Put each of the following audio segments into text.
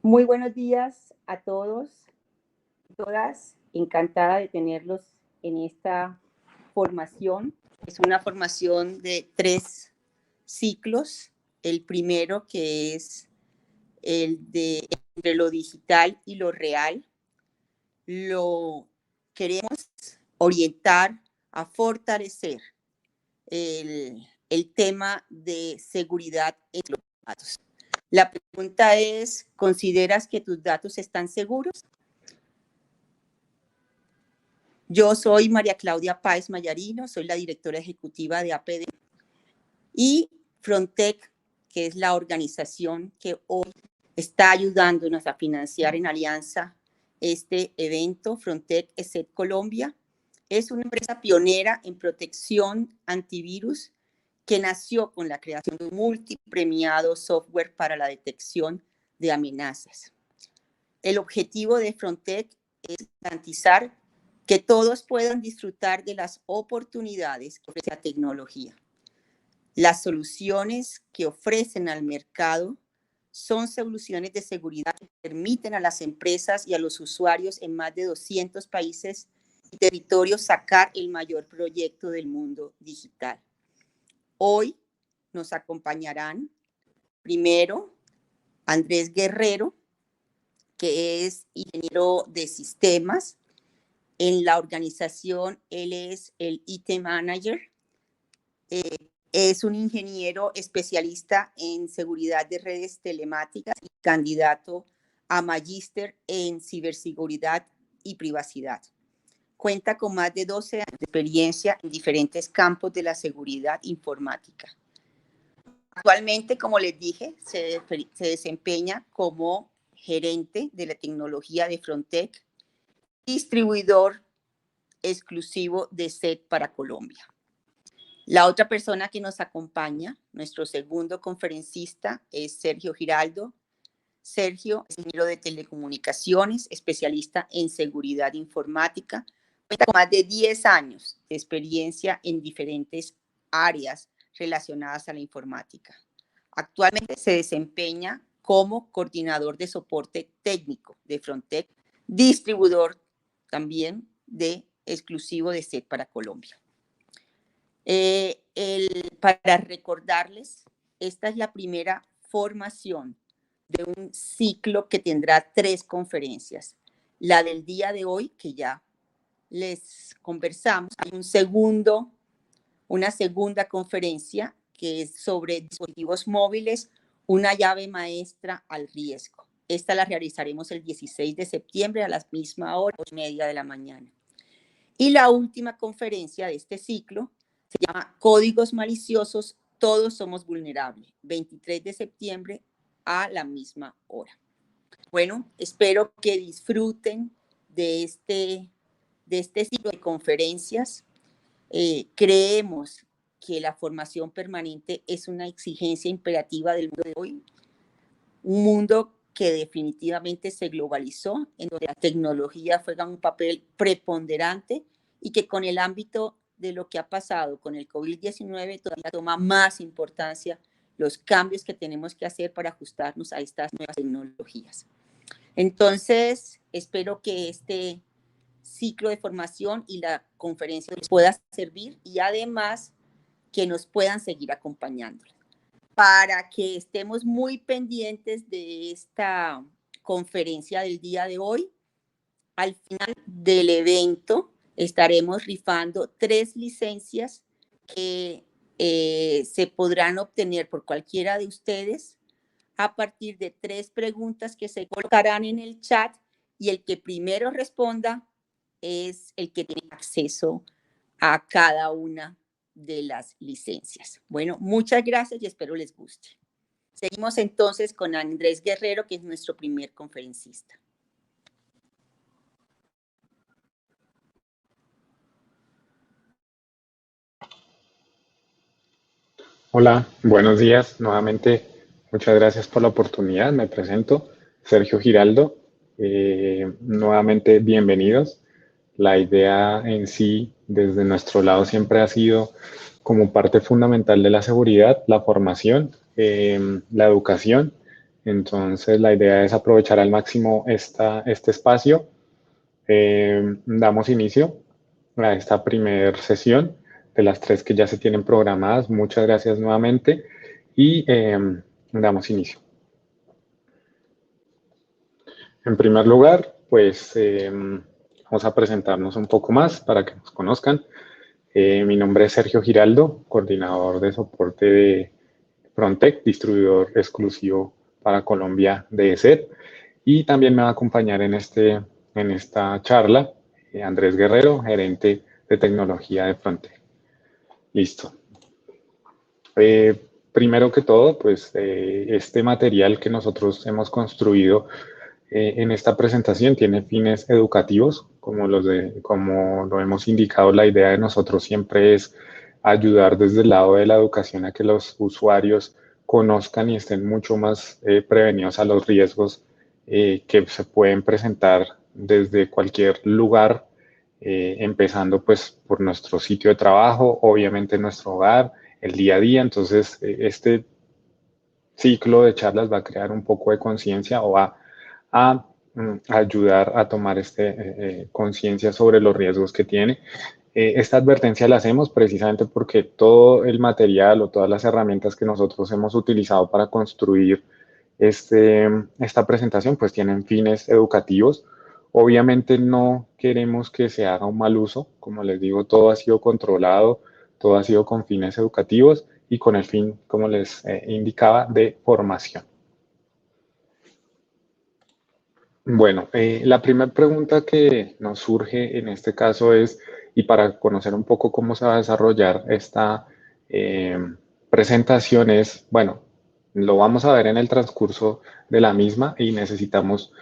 Muy buenos días a todos y todas. Encantada de tenerlos en esta formación. Es una formación de 3 ciclos. El primero, que es el de entre lo digital y lo real, lo queremos orientar a fortalecer el tema de seguridad en los datos. La pregunta es, ¿consideras que tus datos están seguros? Yo soy María Claudia Páez Mayarino, soy la directora ejecutiva de APD y Frontec, que es la organización que hoy está ayudándonos a financiar en alianza este evento. Frontec ESET Colombia es una empresa pionera en protección antivirus que nació con la creación de un multipremiado software para la detección de amenazas. El objetivo de Frontec es garantizar que todos puedan disfrutar de las oportunidades que ofrece la tecnología. Las soluciones que ofrecen al mercado son soluciones de seguridad que permiten a las empresas y a los usuarios en más de 200 países y territorios sacar el mayor proyecto del mundo digital. Hoy nos acompañarán primero Andrés Guerrero, que es ingeniero de sistemas. En la organización, él es el IT Manager. Es un ingeniero especialista en seguridad de redes telemáticas y candidato a magíster en ciberseguridad y privacidad. Cuenta con más de 12 años de experiencia en diferentes campos de la seguridad informática. Actualmente, como les dije, se desempeña como gerente de la tecnología de Frontec, distribuidor exclusivo de SET para Colombia. La otra persona que nos acompaña, nuestro segundo conferencista, es Sergio Giraldo. Sergio es ingeniero de telecomunicaciones, especialista en seguridad informática, cuenta con más de 10 años de experiencia en diferentes áreas relacionadas a la informática. Actualmente se desempeña como coordinador de soporte técnico de Frontec, distribuidor también de exclusivo de SET para Colombia. Para recordarles, esta es la primera formación de un ciclo que tendrá 3 conferencias. La del día de hoy, que ya les conversamos, hay una segunda conferencia que es sobre dispositivos móviles, una llave maestra al riesgo. Esta la realizaremos el 16 de septiembre a la misma hora, 8:30 de la mañana. Y la última conferencia de este ciclo se llama Códigos maliciosos, todos somos vulnerables, 23 de septiembre a la misma hora. Bueno, espero que disfruten de este ciclo de conferencias. Creemos que la formación permanente es una exigencia imperativa del mundo de hoy, un mundo que definitivamente se globalizó, en donde la tecnología juega un papel preponderante y que con el ámbito de lo que ha pasado con el COVID-19 todavía toma más importancia los cambios que tenemos que hacer para ajustarnos a estas nuevas tecnologías. Entonces, espero que este ciclo de formación y la conferencia les pueda servir y además que nos puedan seguir acompañando. Para que estemos muy pendientes de esta conferencia del día de hoy, al final del evento estaremos rifando 3 licencias que se podrán obtener por cualquiera de ustedes a partir de 3 preguntas que se colocarán en el chat y el que primero responda es el que tiene acceso a cada una de las licencias. Bueno, muchas gracias y espero les guste. Seguimos entonces con Andrés Guerrero, que es nuestro primer conferencista. Hola, buenos días. Nuevamente, muchas gracias por la oportunidad. Me presento, Sergio Giraldo. Nuevamente, bienvenidos. La idea en sí, desde nuestro lado, siempre ha sido como parte fundamental de la seguridad, la formación, la educación Entonces, la idea es aprovechar al máximo este espacio. Damos inicio a esta primera sesión de las 3 que ya se tienen programadas. Muchas gracias nuevamente y damos inicio. En primer lugar, pues vamos a presentarnos un poco más para que nos conozcan. Mi nombre es Sergio Giraldo, coordinador de soporte de Frontec, distribuidor exclusivo para Colombia de ESET. Y también me va a acompañar en esta charla Andrés Guerrero, gerente de tecnología de Frontec. Listo. Primero que todo, pues este material que nosotros hemos construido en esta presentación tiene fines educativos, como lo hemos indicado. La idea de nosotros siempre es ayudar desde el lado de la educación a que los usuarios conozcan y estén mucho más prevenidos a los riesgos que se pueden presentar desde cualquier lugar, empezando pues por nuestro sitio de trabajo, obviamente nuestro hogar, el día a día. Entonces, este ciclo de charlas va a crear un poco de conciencia o va a ayudar a tomar conciencia sobre los riesgos que tiene. Esta advertencia la hacemos precisamente porque todo el material o todas las herramientas que nosotros hemos utilizado para construir esta presentación pues tienen fines educativos. Obviamente no queremos que se haga un mal uso. Como les digo, todo ha sido controlado, todo ha sido con fines educativos y con el fin, como les indicaba, de formación. Bueno, la primera pregunta que nos surge en este caso es, y para conocer un poco cómo se va a desarrollar esta presentación es, bueno, lo vamos a ver en el transcurso de la misma y necesitamos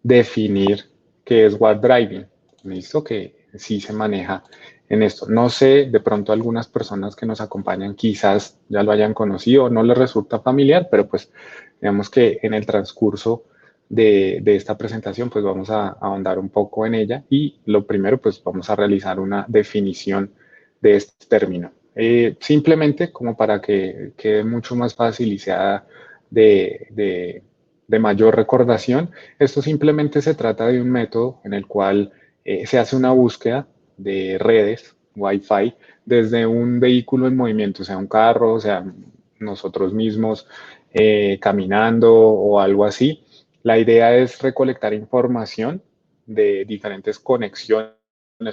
definir qué es Warp Driving. ¿Listo? Que sí se maneja en esto. No sé, de pronto algunas personas que nos acompañan quizás ya lo hayan conocido, no les resulta familiar, pero pues digamos que en el transcurso de esta presentación pues vamos a ahondar un poco en ella y lo primero pues vamos a realizar una definición de este término. Simplemente como para que quede mucho más fácil y sea de mayor recordación, esto simplemente se trata de un método en el cual se hace una búsqueda de redes Wi-Fi desde un vehículo en movimiento, sea un carro, sea nosotros mismos caminando o algo así. La idea es recolectar información de diferentes conexiones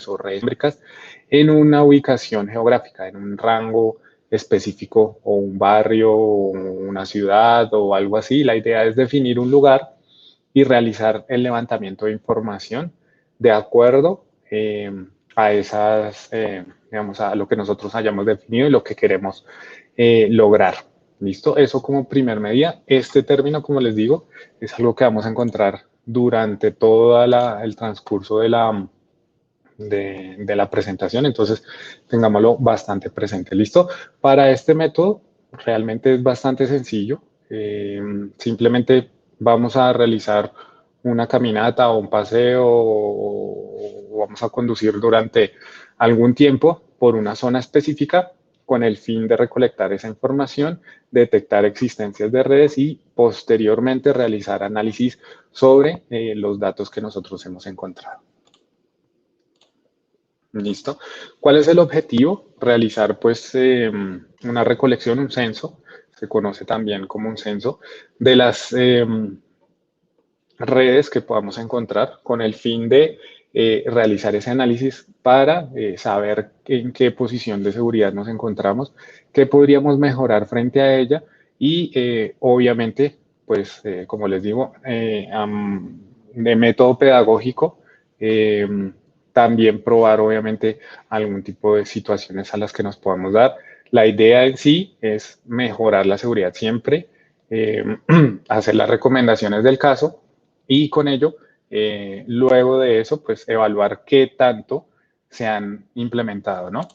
o redes métricas en una ubicación geográfica, en un rango específico o un barrio o una ciudad o algo así. La idea es definir un lugar y realizar el levantamiento de información de acuerdo a digamos, a lo que nosotros hayamos definido y lo que queremos lograr. ¿Listo? Eso como primer medida. Este término, como les digo, es algo que vamos a encontrar durante todo el transcurso de la presentación, entonces tengámoslo bastante presente. ¿Listo? Para este método realmente es bastante sencillo. Simplemente vamos a realizar una caminata o un paseo o vamos a conducir durante algún tiempo por una zona específica con el fin de recolectar esa información, detectar existencias de redes y posteriormente realizar análisis sobre los datos que nosotros hemos encontrado. Listo. ¿Cuál es el objetivo? Realizar pues una recolección, un censo, se conoce también como un censo, de las redes que podamos encontrar con el fin de realizar ese análisis para saber en qué posición de seguridad nos encontramos, qué podríamos mejorar frente a ella y obviamente, pues como les digo, de método pedagógico, también probar obviamente algún tipo de situaciones a las que nos podamos dar. La idea en sí es mejorar la seguridad siempre, hacer las recomendaciones del caso y con ello, luego de eso, pues evaluar qué tanto se han implementado, ¿no?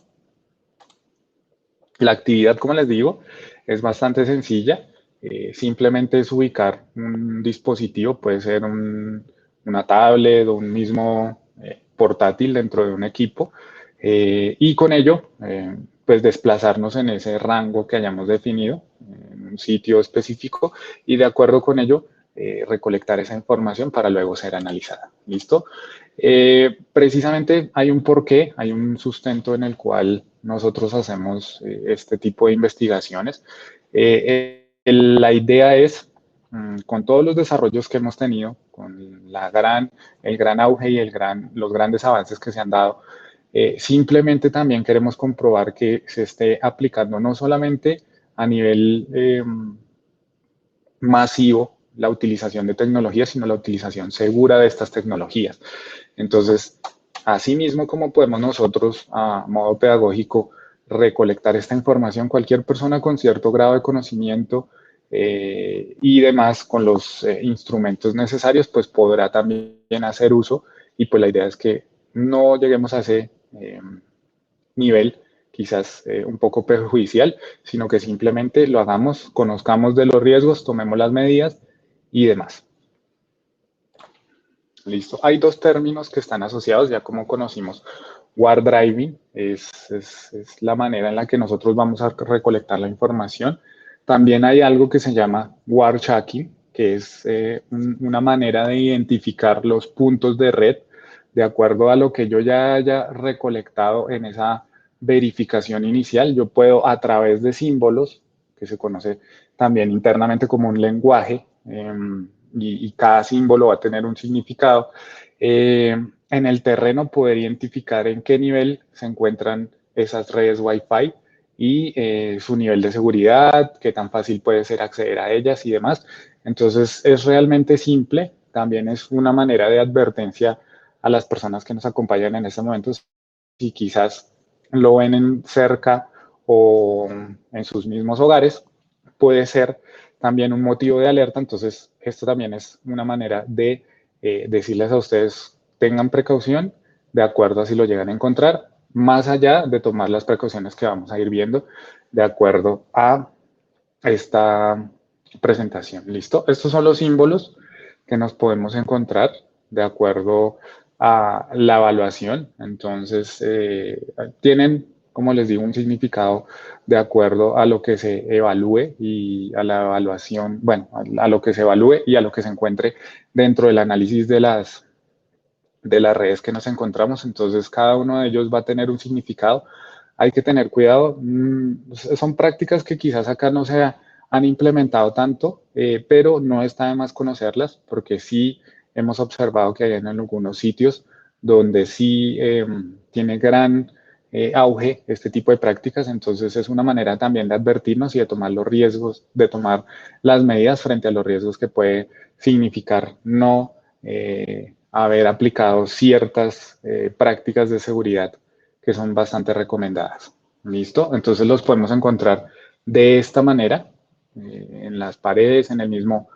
La actividad, como les digo, es bastante sencilla. Simplemente es ubicar un dispositivo, puede ser una tablet o un mismo portátil dentro de un equipo y con ello, pues desplazarnos en ese rango que hayamos definido, un sitio específico y de acuerdo con ello recolectar esa información para luego ser analizada. ¿Listo? Precisamente hay un porqué, hay un sustento en el cual nosotros hacemos este tipo de investigaciones. La idea es, con todos los desarrollos que hemos tenido, con el gran auge y los grandes avances que se han dado, simplemente también queremos comprobar que se esté aplicando no solamente a nivel masivo la utilización de tecnologías, sino la utilización segura de estas tecnologías. Entonces, asimismo como podemos nosotros a modo pedagógico recolectar esta información, cualquier persona con cierto grado de conocimiento y demás con los instrumentos necesarios, pues podrá también hacer uso y pues la idea es que no lleguemos a ese nivel quizás un poco perjudicial, sino que simplemente lo hagamos, conozcamos de los riesgos, tomemos las medidas y demás. Listo. Hay dos términos que están asociados, ya como conocimos. War driving es la manera en la que nosotros vamos a recolectar la información. También hay algo que se llama war tracking, que es una manera de identificar los puntos de red de acuerdo a lo que yo ya haya recolectado en esa verificación inicial. Yo puedo a través de símbolos, que se conoce también internamente como un lenguaje, y cada símbolo va a tener un significado, en el terreno poder identificar en qué nivel se encuentran esas redes Wi-Fi y su nivel de seguridad, qué tan fácil puede ser acceder a ellas y demás. Entonces es realmente simple, también es una manera de advertencia a las personas que nos acompañan en este momento, si quizás lo ven cerca o en sus mismos hogares, puede ser también un motivo de alerta. Entonces, esto también es una manera de decirles a ustedes, tengan precaución de acuerdo a si lo llegan a encontrar, más allá de tomar las precauciones que vamos a ir viendo de acuerdo a esta presentación. ¿Listo? Estos son los símbolos que nos podemos encontrar de acuerdo a la evaluación. Entonces, tienen, como les digo, un significado de acuerdo a lo que se evalúe y a la evaluación, bueno, a lo que se evalúe y a lo que se encuentre dentro del análisis de las redes que nos encontramos. Entonces, cada uno de ellos va a tener un significado. Hay que tener cuidado. Son prácticas que quizás acá no se han implementado tanto, pero no está de más conocerlas porque sí hemos observado que hay en algunos sitios donde sí tiene gran auge este tipo de prácticas. Entonces es una manera también de advertirnos y de tomar los riesgos, de tomar las medidas frente a los riesgos que puede significar no haber aplicado ciertas prácticas de seguridad que son bastante recomendadas. ¿Listo? Entonces los podemos encontrar de esta manera, en las paredes, en el mismo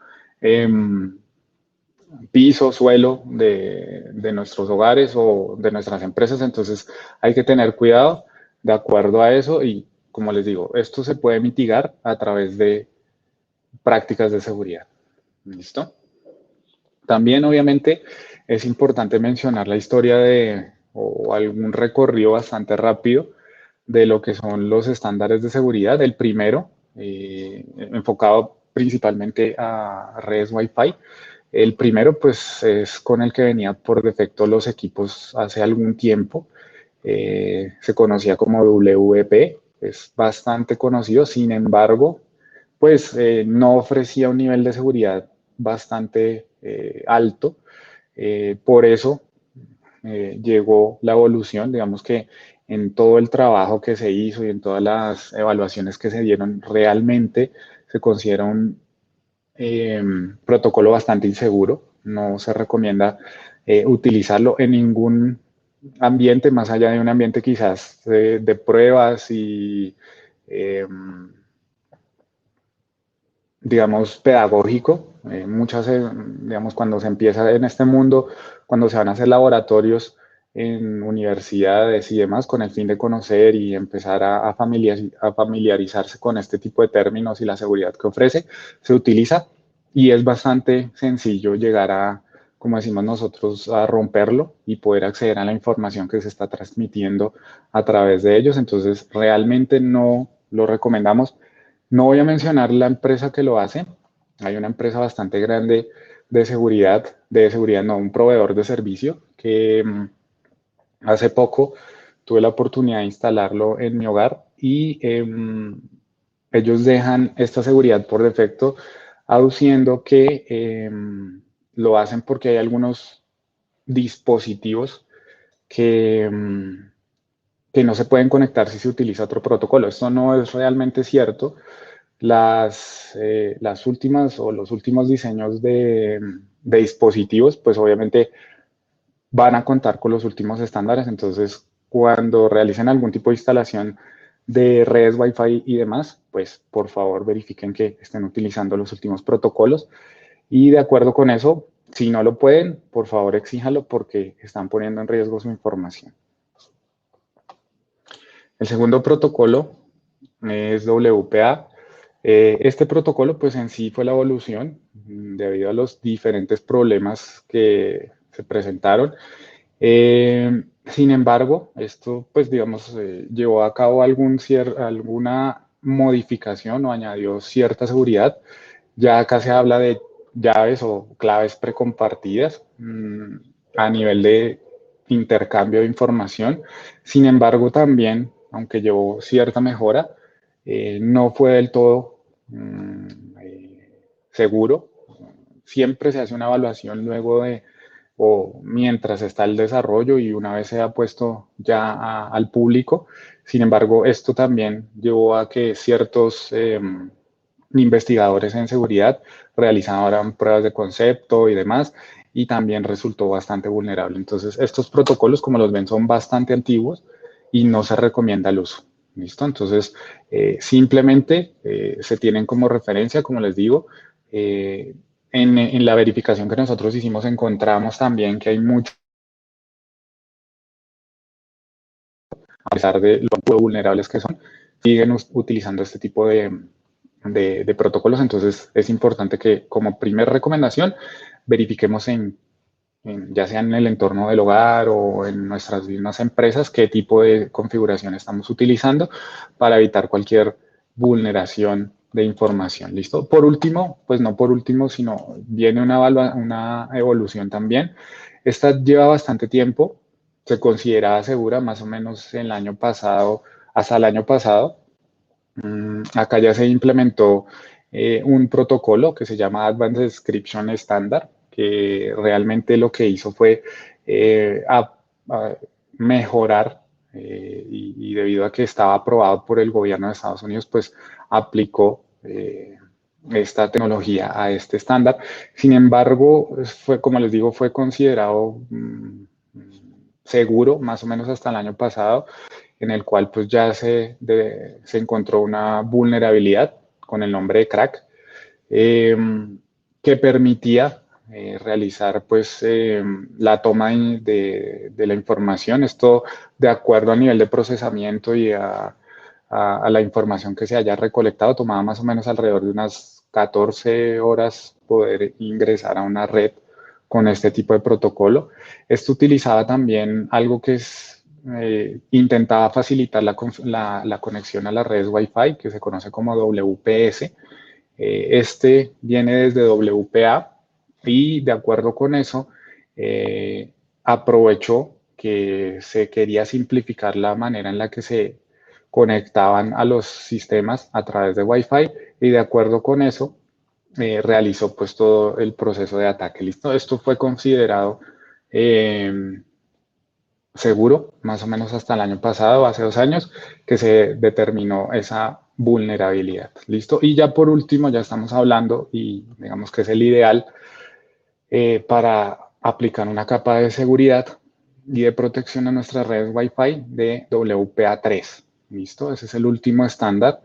piso, suelo de nuestros hogares o de nuestras empresas. Entonces hay que tener cuidado de acuerdo a eso y, como les digo, esto se puede mitigar a través de prácticas de seguridad. ¿Listo? También, obviamente, es importante mencionar la historia o algún recorrido bastante rápido de lo que son los estándares de seguridad. El primero, enfocado principalmente a redes Wi-Fi. El primero, pues, es con el que venía por defecto los equipos hace algún tiempo. Se conocía como WP, es bastante conocido, sin embargo, pues no ofrecía un nivel de seguridad bastante alto. Por eso llegó la evolución, digamos que en todo el trabajo que se hizo y en todas las evaluaciones que se dieron, realmente se considera un protocolo bastante inseguro. No se recomienda utilizarlo en ningún ambiente, más allá de un ambiente quizás de pruebas y digamos, pedagógico. Digamos, cuando se empieza en este mundo, cuando se van a hacer laboratorios en universidades y demás, con el fin de conocer y empezar a familiarizarse con este tipo de términos y la seguridad que ofrece, se utiliza y es bastante sencillo llegar a, como decimos nosotros, a romperlo y poder acceder a la información que se está transmitiendo a través de ellos. Entonces, realmente no lo recomendamos No voy a mencionar la empresa que lo hace. Hay una empresa bastante grande de seguridad no, un proveedor de servicio que hace poco tuve la oportunidad de instalarlo en mi hogar y ellos dejan esta seguridad por defecto, aduciendo que lo hacen porque hay algunos dispositivos que, que no se pueden conectar si se utiliza otro protocolo. Esto no es realmente cierto. Las últimas o los últimos diseños de dispositivos, pues obviamente van a contar con los últimos estándares. Entonces, cuando realicen algún tipo de instalación de redes Wi-Fi y demás, pues por favor verifiquen que estén utilizando los últimos protocolos. Y de acuerdo con eso, si no lo pueden, por favor exíjalo porque están poniendo en riesgo su información. El segundo protocolo es WPA. Este protocolo, pues en sí fue la evolución debido a los diferentes problemas que se presentaron. Sin embargo, esto, pues digamos, llevó a cabo alguna modificación o añadió cierta seguridad. Ya acá se habla de llaves o claves precompartidas a nivel de intercambio de información. Sin embargo, también, aunque llevó cierta mejora, no fue del todo seguro. Siempre se hace una evaluación luego de o mientras está el desarrollo y una vez se ha puesto ya al público. Sin embargo, esto también llevó a que ciertos investigadores en seguridad realizaran pruebas de concepto y demás, y también resultó bastante vulnerable. Entonces, estos protocolos, como los ven, son bastante antiguos y no se recomienda el uso. ¿Listo? Entonces, simplemente se tienen como referencia, como les digo, en la verificación que nosotros hicimos encontramos también que hay mucho, a pesar de lo vulnerables que son, siguen utilizando este tipo de protocolos. Entonces es importante que como primera recomendación verifiquemos ya sea en el entorno del hogar o en nuestras mismas empresas, qué tipo de configuración estamos utilizando para evitar cualquier vulneración de información. ¿Listo? Por último, pues no por último, sino viene una evolución también. Esta lleva bastante tiempo, se consideraba segura más o menos el año pasado, hasta el año pasado. Acá ya se implementó un protocolo que se llama Advanced Description Standard, que realmente lo que hizo fue a mejorar y debido a que estaba aprobado por el gobierno de Estados Unidos, pues aplicó esta tecnología a este estándar. Sin embargo, fue, como les digo, fue considerado seguro más o menos hasta el año pasado, en el cual pues ya se encontró una vulnerabilidad con el nombre de crack, que permitía realizar pues la toma de la información, esto de acuerdo al nivel de procesamiento y a la información que se haya recolectado, tomaba más o menos alrededor de unas 14 horas poder ingresar a una red con este tipo de protocolo. Esto utilizaba también algo que intentaba facilitar la conexión a las redes Wi-Fi, que se conoce como WPS. Este viene desde WPA y de acuerdo con eso, aprovechó que se quería simplificar la manera en la que se conectaban a los sistemas a través de Wi-Fi y de acuerdo con eso, realizó pues todo el proceso de ataque. ¿Listo? Esto fue considerado seguro, más o menos hasta el año pasado, hace 2 años, que se determinó esa vulnerabilidad. ¿Listo? Y ya por último, ya estamos hablando, y digamos que es el ideal para aplicar una capa de seguridad y de protección a nuestras redes Wi-Fi de WPA3. ¿Listo? Ese es el último estándar.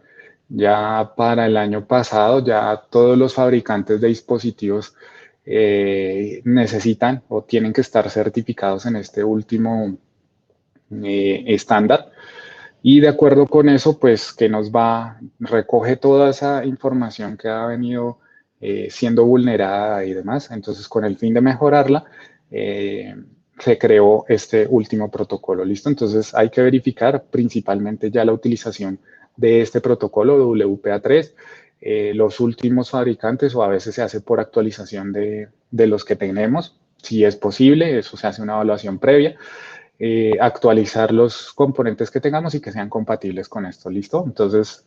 Ya para el año pasado, ya todos los fabricantes de dispositivos necesitan o tienen que estar certificados en este último estándar. Y de acuerdo con eso, pues que recoge toda esa información que ha venido siendo vulnerada y demás. Entonces, con el fin de mejorarla, se creó este último protocolo. ¿Listo? Entonces, hay que verificar principalmente ya la utilización de este protocolo WPA3. Los últimos fabricantes, o a veces se hace por actualización de los que tenemos, si es posible, eso se hace una evaluación previa. Actualizar los componentes que tengamos y que sean compatibles con esto, ¿listo? Entonces,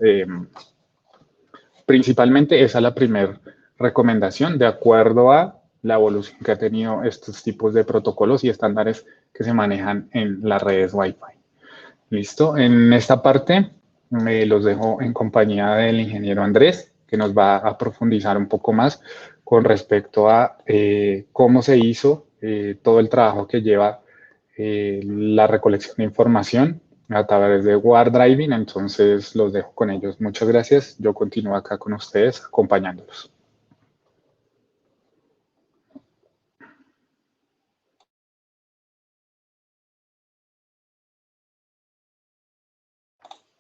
principalmente esa es la primera recomendación de acuerdo a la evolución que ha tenido estos tipos de protocolos y estándares que se manejan en las redes Wi-Fi. ¿Listo? En esta parte me los dejo en compañía del ingeniero Andrés, que nos va a profundizar un poco más con respecto a cómo se hizo todo el trabajo que lleva la recolección de información a través de WarDriving. Entonces los dejo con ellos. Muchas gracias. Yo continúo acá con ustedes acompañándolos.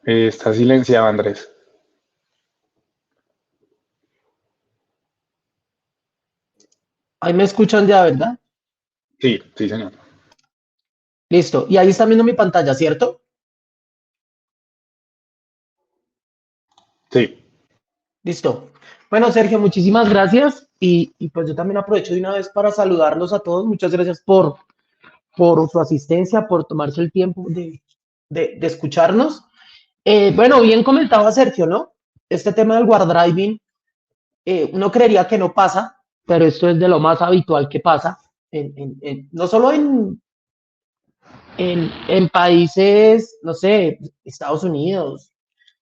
Está silenciado, Andrés. Ahí me escuchan ya, ¿verdad? Sí, sí, señor. Listo. Y ahí están viendo mi pantalla, ¿cierto? Sí. Listo. Bueno, Sergio, muchísimas gracias. Y pues yo también aprovecho de una vez para saludarlos a todos. Muchas gracias por su asistencia, por tomarse el tiempo de escucharnos. Bueno, bien comentaba Sergio, ¿no? Este tema del WarDriving, uno creería que no pasa, pero esto es de lo más habitual que pasa, no solo en países, no sé, Estados Unidos,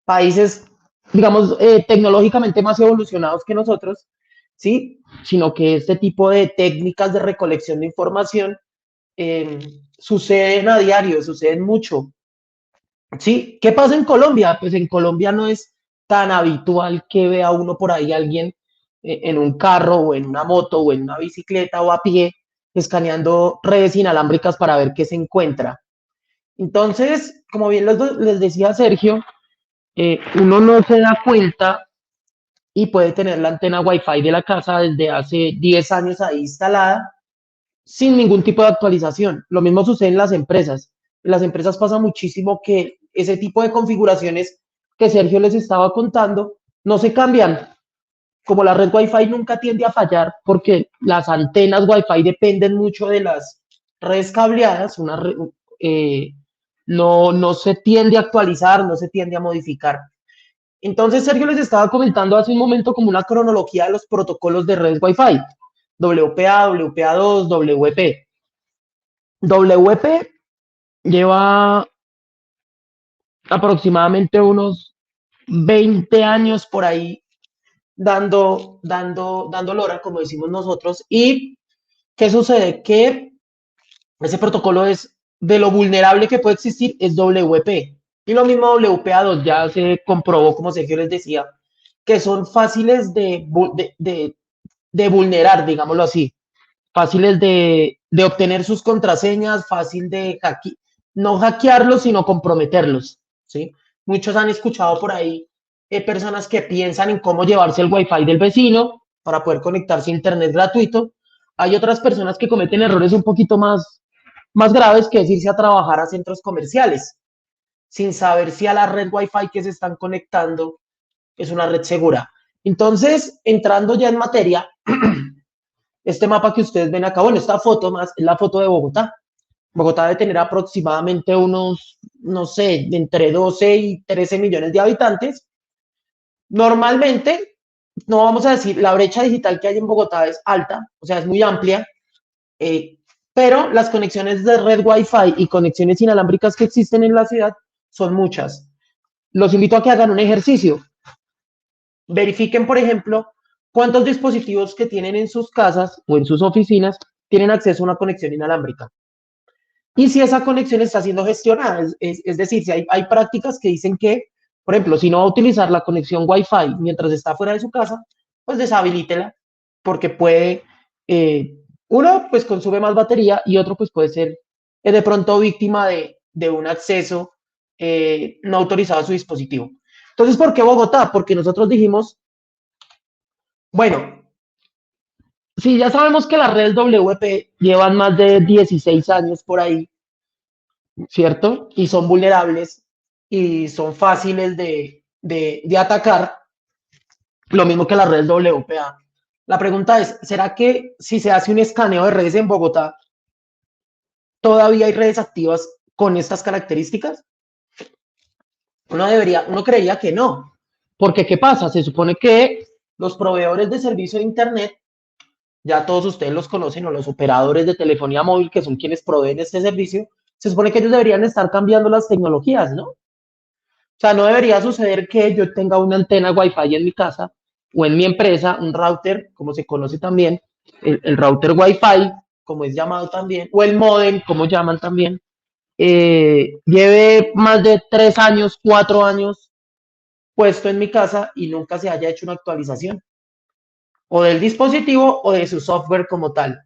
países, digamos, tecnológicamente más evolucionados que nosotros, ¿sí? Sino que este tipo de técnicas de recolección de información eh, suceden a diario, suceden mucho. ¿Sí? ¿Qué pasa en Colombia? Pues en Colombia no es tan habitual que vea uno por ahí alguien en un carro o en una moto o en una bicicleta o a pie escaneando redes inalámbricas para ver qué se encuentra. Entonces, como bien les decía Sergio, uno no se da cuenta y puede tener la antena Wi-Fi de la casa desde hace 10 años ahí instalada sin ningún tipo de actualización. Lo mismo sucede en las empresas. En las empresas pasa muchísimo que ese tipo de configuraciones que Sergio les estaba contando no se cambian. Como la red Wi-Fi nunca tiende a fallar porque las antenas Wi-Fi dependen mucho de las redes cableadas, eh, no se tiende a actualizar, no se tiende a modificar. Entonces, Sergio les estaba comentando hace un momento como una cronología de los protocolos de redes Wi-Fi. WPA, WPA2, WP. WP lleva aproximadamente unos 20 años por ahí dando lora, como decimos nosotros. ¿Y qué sucede? Que ese protocolo es de lo vulnerable que puede existir, es WP. Y lo mismo WPA2, ya se comprobó, como Sergio les decía, que son fáciles de vulnerar, digámoslo así, fáciles de obtener sus contraseñas, fácil de no hackearlos, sino comprometerlos, ¿sí? Muchos han escuchado por ahí personas que piensan en cómo llevarse el Wi-Fi del vecino para poder conectarse a Internet gratuito. Hay otras personas que cometen errores un poquito más graves, que es irse a trabajar a centros comerciales, sin saber si a la red Wi-Fi que se están conectando es una red segura. Entonces, entrando ya en materia, este mapa que ustedes ven acá, bueno, esta foto más es la foto de Bogotá. Bogotá debe tener aproximadamente unos, no sé, entre 12 y 13 millones de habitantes. Normalmente, no vamos a decir, la brecha digital que hay en Bogotá es alta, o sea, es muy amplia, eh, pero las conexiones de red Wi-Fi y conexiones inalámbricas que existen en la ciudad son muchas. Los invito a que hagan un ejercicio. Verifiquen, por ejemplo, cuántos dispositivos que tienen en sus casas o en sus oficinas tienen acceso a una conexión inalámbrica. Y si esa conexión está siendo gestionada, es decir, si hay prácticas que dicen que, por ejemplo, si no va a utilizar la conexión Wi-Fi mientras está fuera de su casa, pues deshabilítela, porque puede, uno, pues consume más batería y otro, pues puede ser de pronto víctima de un acceso no autorizado a su dispositivo. Entonces, ¿por qué Bogotá? Porque nosotros dijimos, bueno, sí, ya sabemos que las redes WP llevan más de 16 años por ahí, ¿cierto? Y son vulnerables. y son fáciles de atacar, lo mismo que las redes WPA. La pregunta es, ¿será que si se hace un escaneo de redes en Bogotá, todavía hay redes activas con estas características? Uno creería que no, porque ¿qué pasa? Se supone que los proveedores de servicio de Internet, ya todos ustedes los conocen, o los operadores de telefonía móvil, que son quienes proveen este servicio, se supone que ellos deberían estar cambiando las tecnologías, ¿no? O sea, no debería suceder que yo tenga una antena Wi-Fi en mi casa o en mi empresa, un router, como se conoce también, el router Wi-Fi, como es llamado también, o el modem, como llaman también, lleve más de 3 años, 4 años puesto en mi casa y nunca se haya hecho una actualización o del dispositivo o de su software como tal.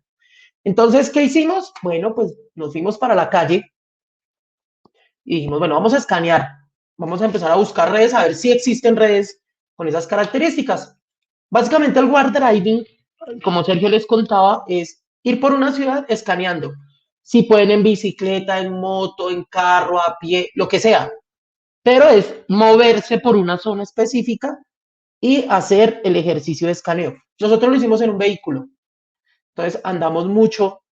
Entonces, ¿qué hicimos? Bueno, pues nos fuimos para la calle y dijimos, bueno, vamos a escanear, vamos a empezar a buscar redes, a ver si existen redes con esas características. Básicamente el war driving, como Sergio les contaba, es ir por una ciudad escaneando. Si pueden en bicicleta, en moto, en carro, a pie, lo que sea. Pero es moverse por una zona específica y hacer el ejercicio de escaneo. Nosotros lo hicimos en un vehículo. Entonces andamos mucho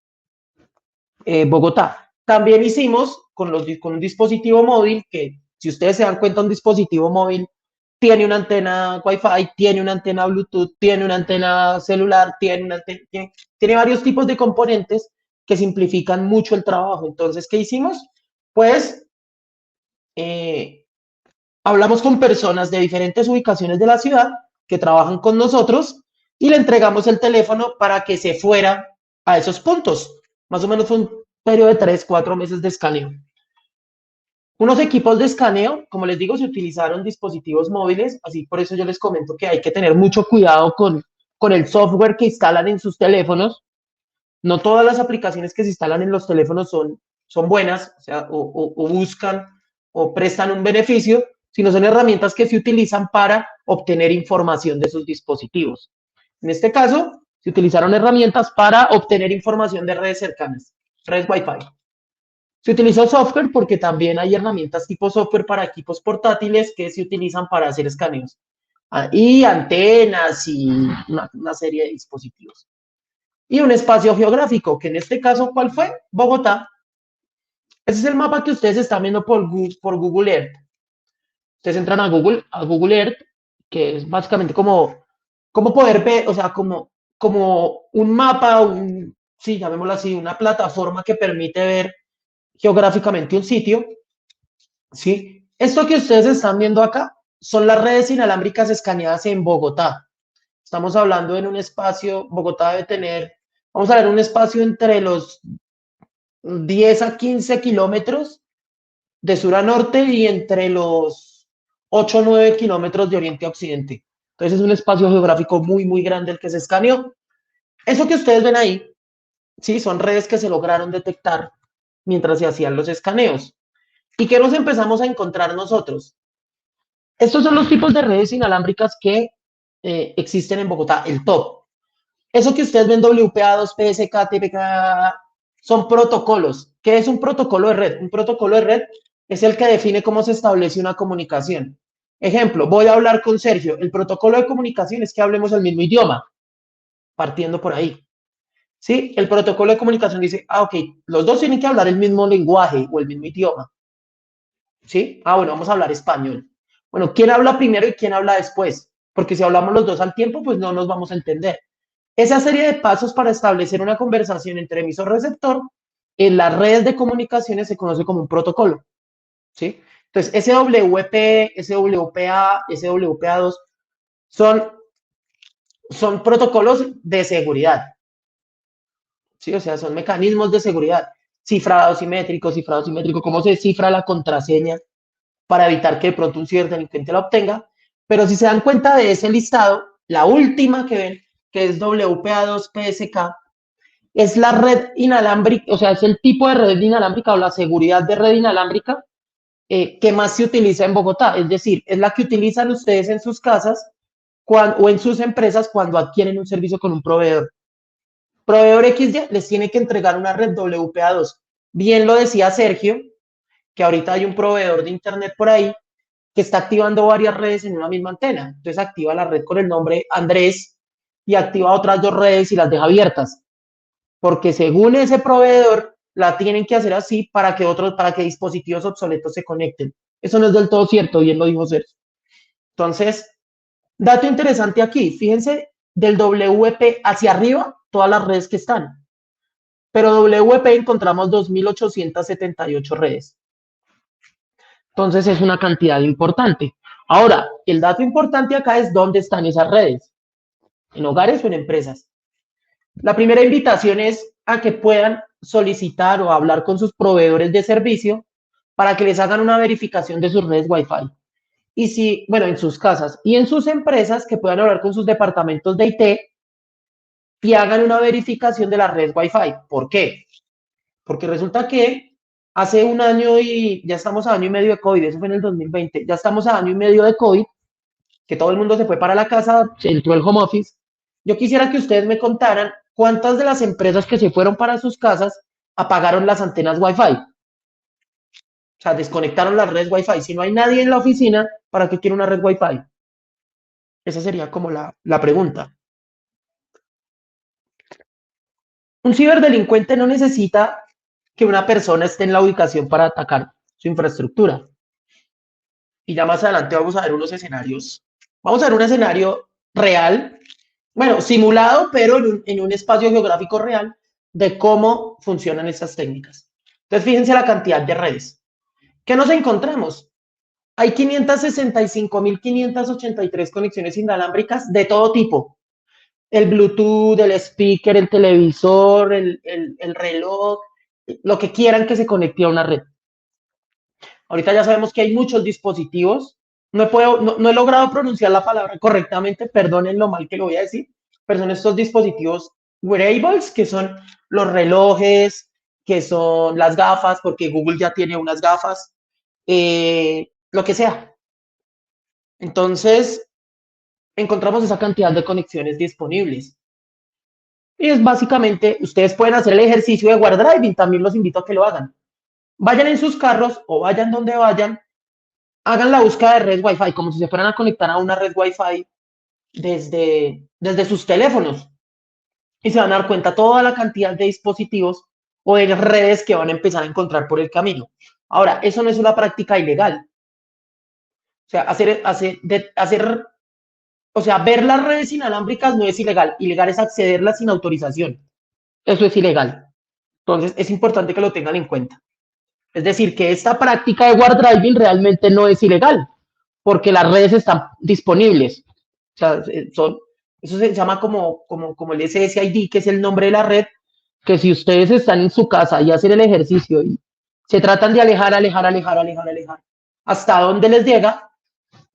Bogotá. También hicimos con un dispositivo móvil que, si ustedes se dan cuenta, un dispositivo móvil tiene una antena Wi-Fi, tiene una antena Bluetooth, tiene una antena celular, tiene varios tipos de componentes que simplifican mucho el trabajo. Entonces, ¿qué hicimos? Pues eh, hablamos con personas de diferentes ubicaciones de la ciudad que trabajan con nosotros y le entregamos el teléfono para que se fuera a esos puntos. Más o menos fue un periodo de 3, 4 meses de escaneo. Unos equipos de escaneo, como les digo, se utilizaron dispositivos móviles, así por eso yo les comento que hay que tener mucho cuidado con el software que instalan en sus teléfonos. No todas las aplicaciones que se instalan en los teléfonos son buenas, o sea, o buscan o prestan un beneficio, sino son herramientas que se utilizan para obtener información de sus dispositivos. En este caso, se utilizaron herramientas para obtener información de redes cercanas, redes Wi-Fi. Se utilizó software porque también hay herramientas tipo software para equipos portátiles que se utilizan para hacer escaneos. Y antenas y una serie de dispositivos. Y un espacio geográfico, que en este caso, ¿cuál fue? Bogotá. Ese es el mapa que ustedes están viendo por Google Earth. Ustedes entran a Google Earth, que es básicamente como poder ver, o sea, como un mapa, sí, llamémoslo así, una plataforma que permite ver geográficamente un sitio, ¿sí? Esto que ustedes están viendo acá son las redes inalámbricas escaneadas en Bogotá. Estamos hablando en un espacio, Bogotá debe tener, vamos a ver, un espacio entre los 10 a 15 kilómetros de sur a norte y entre los 8 o 9 kilómetros de oriente a occidente. Entonces es un espacio geográfico muy, muy grande el que se escaneó. Eso que ustedes ven ahí, sí, son redes que se lograron detectar mientras se hacían los escaneos. ¿Y qué nos empezamos a encontrar nosotros? Estos son los tipos de redes inalámbricas que existen en Bogotá, el top. Eso que ustedes ven, WPA2, PSK, TPK, son protocolos. ¿Qué es un protocolo de red? Un protocolo de red es el que define cómo se establece una comunicación. Ejemplo, voy a hablar con Sergio. El protocolo de comunicación es que hablemos el mismo idioma, partiendo por ahí. ¿Sí? El protocolo de comunicación dice, ok, los dos tienen que hablar el mismo lenguaje o el mismo idioma. ¿Sí? Bueno, vamos a hablar español. Bueno, ¿quién habla primero y quién habla después? Porque si hablamos los dos al tiempo, pues no nos vamos a entender. Esa serie de pasos para establecer una conversación entre emisor-receptor en las redes de comunicaciones se conoce como un protocolo, ¿sí? Entonces, SWP, SWPA, SWPA2 son protocolos de seguridad, ¿sí? O sea, son mecanismos de seguridad. Cifrado simétrico, cómo se cifra la contraseña para evitar que de pronto un ciberdelincuente la obtenga. Pero si se dan cuenta de ese listado, la última que ven, que es WPA2PSK, es la red inalámbrica, o sea, es el tipo de red inalámbrica o la seguridad de red inalámbrica que más se utiliza en Bogotá. Es decir, es la que utilizan ustedes en sus casas o en sus empresas cuando adquieren un servicio con un proveedor. Proveedor XY les tiene que entregar una red WPA2. Bien lo decía Sergio, que ahorita hay un proveedor de internet por ahí que está activando varias redes en una misma antena. Entonces activa la red con el nombre Andrés y activa otras 2 redes y las deja abiertas, porque según ese proveedor la tienen que hacer así para que dispositivos obsoletos se conecten. Eso no es del todo cierto, bien lo dijo Sergio. Entonces, dato interesante aquí, fíjense, del WP hacia arriba, todas las redes que están, pero WP encontramos 2.878 redes. Entonces es una cantidad importante. Ahora, el dato importante acá es dónde están esas redes, en hogares o en empresas. La primera invitación es a que puedan solicitar o hablar con sus proveedores de servicio para que les hagan una verificación de sus redes Wi-Fi. Y si, bueno, en sus casas y en sus empresas, que puedan hablar con sus departamentos de IT y hagan una verificación de las redes Wi-Fi. ¿Por qué? Porque resulta que hace un año y ya estamos a año y medio de COVID, eso fue en el 2020, ya estamos a año y medio de COVID, que todo el mundo se fue para la casa, se entró el home office. Yo quisiera que ustedes me contaran cuántas de las empresas que se fueron para sus casas apagaron las antenas Wi-Fi. O sea, desconectaron las redes Wi-Fi. Si no hay nadie en la oficina, ¿para qué quiere una red Wi-Fi? Esa sería como la pregunta. Un ciberdelincuente no necesita que una persona esté en la ubicación para atacar su infraestructura. Y ya más adelante vamos a ver unos escenarios. Vamos a ver un escenario real, bueno, simulado, pero en un espacio geográfico real de cómo funcionan estas técnicas. Entonces, fíjense la cantidad de redes. ¿Qué nos encontramos? Hay 565.583 conexiones inalámbricas de todo tipo. El Bluetooth, el speaker, el televisor, el reloj, lo que quieran que se conecte a una red. Ahorita ya sabemos que hay muchos dispositivos. No he logrado pronunciar la palabra correctamente, perdonen lo mal que lo voy a decir, pero son estos dispositivos wearables, que son los relojes, que son las gafas, porque Google ya tiene unas gafas, lo que sea. Entonces, encontramos esa cantidad de conexiones disponibles. Y es básicamente, ustedes pueden hacer el ejercicio de OneDriving, también los invito a que lo hagan. Vayan en sus carros o vayan donde vayan, hagan la búsqueda de red Wi-Fi, como si se fueran a conectar a una red Wi-Fi desde sus teléfonos. Y se van a dar cuenta toda la cantidad de dispositivos o de redes que van a empezar a encontrar por el camino. Ahora, eso no es una práctica ilegal. O sea, ver las redes inalámbricas no es ilegal. Ilegal es accederlas sin autorización. Eso es ilegal. Entonces, es importante que lo tengan en cuenta. Es decir, que esta práctica de WarDriving realmente no es ilegal, porque las redes están disponibles. O sea, eso se llama como el SSID, que es el nombre de la red, que si ustedes están en su casa y hacen el ejercicio y se tratan de alejar, hasta donde les llega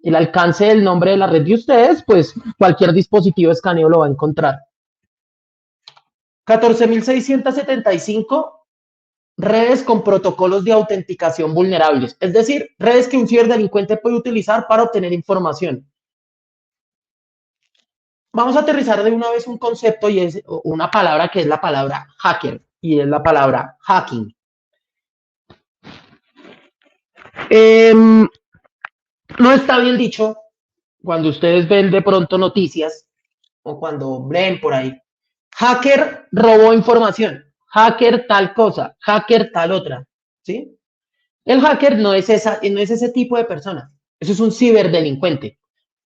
el alcance del nombre de la red de ustedes, pues cualquier dispositivo de escaneo lo va a encontrar. 14.675 redes con protocolos de autenticación vulnerables, es decir, redes que un ciberdelincuente puede utilizar para obtener información. Vamos a aterrizar de una vez un concepto y es una palabra que es la palabra hacker y es la palabra hacking. No está bien dicho cuando ustedes ven de pronto noticias o cuando leen por ahí, hacker robó información, hacker tal cosa, hacker tal otra, ¿sí? El hacker no es ese tipo de persona, eso es un ciberdelincuente.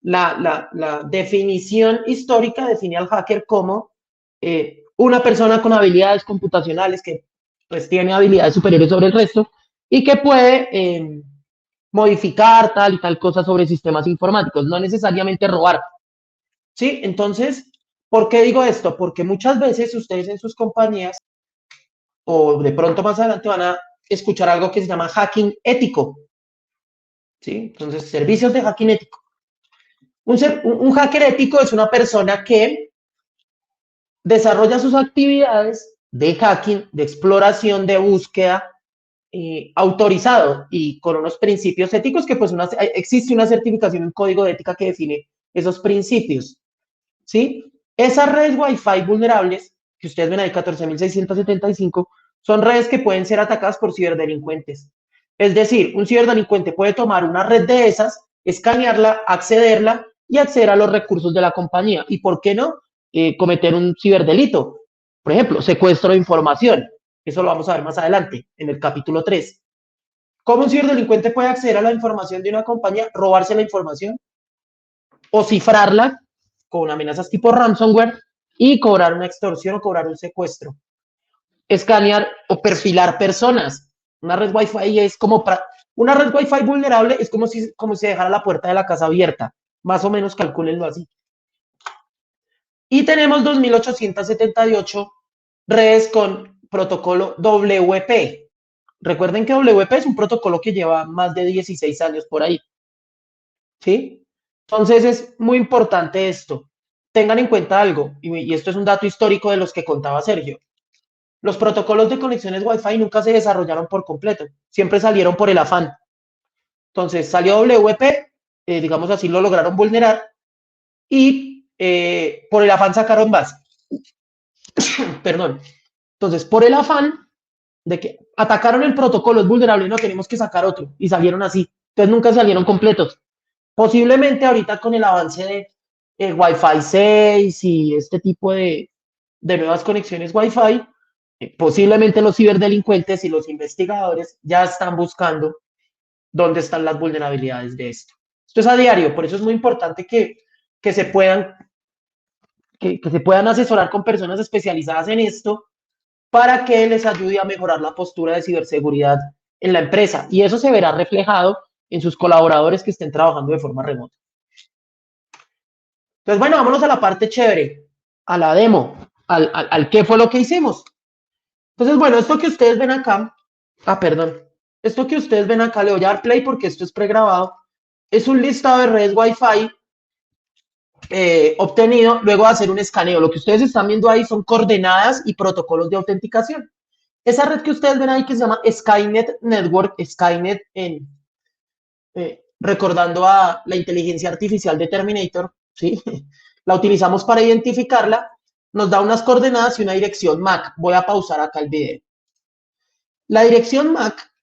La definición histórica define al hacker como una persona con habilidades computacionales que pues tiene habilidades superiores sobre el resto y que puede modificar tal y tal cosa sobre sistemas informáticos, no necesariamente robar. ¿Sí? Entonces, ¿por qué digo esto? Porque muchas veces ustedes en sus compañías o de pronto más adelante van a escuchar algo que se llama hacking ético. ¿Sí? Entonces, servicios de hacking ético. Un hacker ético es una persona que desarrolla sus actividades de hacking, de exploración, de búsqueda, autorizado y con unos principios éticos que pues existe una certificación, un código de ética que define esos principios. ¿Sí? Esas redes Wi-Fi vulnerables, que ustedes ven ahí, 14.675, son redes que pueden ser atacadas por ciberdelincuentes. Es decir, un ciberdelincuente puede tomar una red de esas, escanearla, accederla y acceder a los recursos de la compañía. ¿Y por qué no? Cometer un ciberdelito. Por ejemplo, secuestro de información. Eso lo vamos a ver más adelante, en el capítulo 3. ¿Cómo un ciberdelincuente puede acceder a la información de una compañía, robarse la información o cifrarla con amenazas tipo ransomware y cobrar una extorsión o cobrar un secuestro? Escanear o perfilar personas. Una red Wi-Fi es como una red Wi-Fi vulnerable es como si dejara la puerta de la casa abierta. Más o menos calcúlenlo así. Y tenemos 2.878 redes con protocolo WP. Recuerden que WP es un protocolo que lleva más de 16 años por ahí. ¿Sí? Entonces es muy importante esto. Tengan en cuenta algo, y esto es un dato histórico de los que contaba Sergio. Los protocolos de conexiones Wi-Fi nunca se desarrollaron por completo, siempre salieron por el afán. Entonces salió WP, digamos así, lo lograron vulnerar y por el afán sacaron más. Perdón. Entonces, por el afán de que atacaron el protocolo, es vulnerable, no tenemos que sacar otro, y salieron así. Entonces nunca salieron completos. Posiblemente ahorita con el avance de Wi-Fi 6 y este tipo de nuevas conexiones Wi-Fi, posiblemente los ciberdelincuentes y los investigadores ya están buscando dónde están las vulnerabilidades de esto. Esto es a diario, por eso es muy importante que se puedan, que se puedan asesorar con personas especializadas en esto para que les ayude a mejorar la postura de ciberseguridad en la empresa. Y eso se verá reflejado en sus colaboradores que estén trabajando de forma remota. Entonces, bueno, vámonos a la parte chévere, a la demo, al qué fue lo que hicimos. Entonces, bueno, esto que ustedes ven acá, perdón, esto que ustedes ven acá, le voy a dar play porque esto es pregrabado, es un listado de redes Wi-Fi obtenido luego de hacer un escaneo. Lo que ustedes están viendo ahí son coordenadas y protocolos de autenticación. Esa red que ustedes ven ahí que se llama Skynet Network, Skynet recordando a la inteligencia artificial de Terminator, ¿sí? La utilizamos para identificarla, nos da unas coordenadas y una dirección MAC. Voy a pausar acá el video. La dirección MAC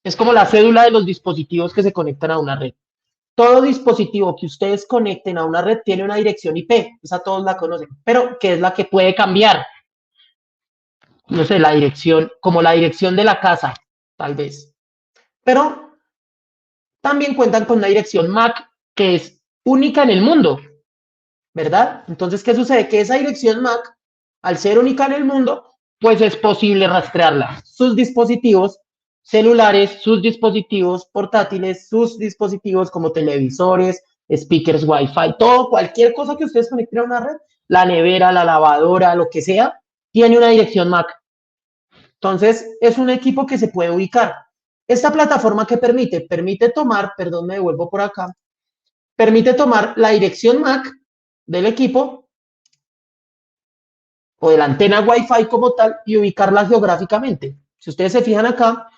es como la cédula de los dispositivos que se conectan a una red. Todo dispositivo que ustedes conecten a una red tiene una dirección IP, esa todos la conocen, pero que es la que puede cambiar. No sé, la dirección, como la dirección de la casa, tal vez. Pero también cuentan con una dirección MAC que es única en el mundo, ¿verdad? Entonces, ¿qué sucede? Que esa dirección MAC, al ser única en el mundo, pues es posible rastrearla. Sus dispositivos celulares, sus dispositivos portátiles, sus dispositivos como televisores, speakers Wi-Fi, todo, cualquier cosa que ustedes conecten a una red, la nevera, la lavadora, lo que sea, tiene una dirección MAC. Entonces, es un equipo que se puede ubicar. Esta plataforma que permite tomar, perdón, me devuelvo por acá, permite tomar la dirección MAC del equipo o de la antena Wi-Fi como tal y ubicarla geográficamente. Si ustedes se fijan acá,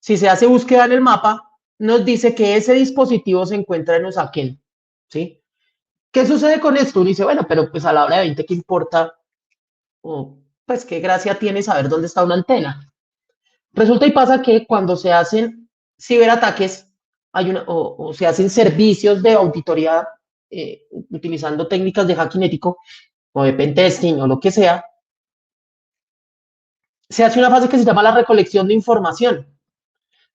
si se hace búsqueda en el mapa, nos dice que ese dispositivo se encuentra en Usaquén, ¿sí? ¿Qué sucede con esto? Uno dice, bueno, pero pues a la hora de 20, ¿qué importa? O pues qué gracia tiene saber dónde está una antena. Resulta y pasa que cuando se hacen ciberataques o se hacen servicios de auditoría utilizando técnicas de hacking ético o de pentesting o lo que sea, se hace una fase que se llama la recolección de información.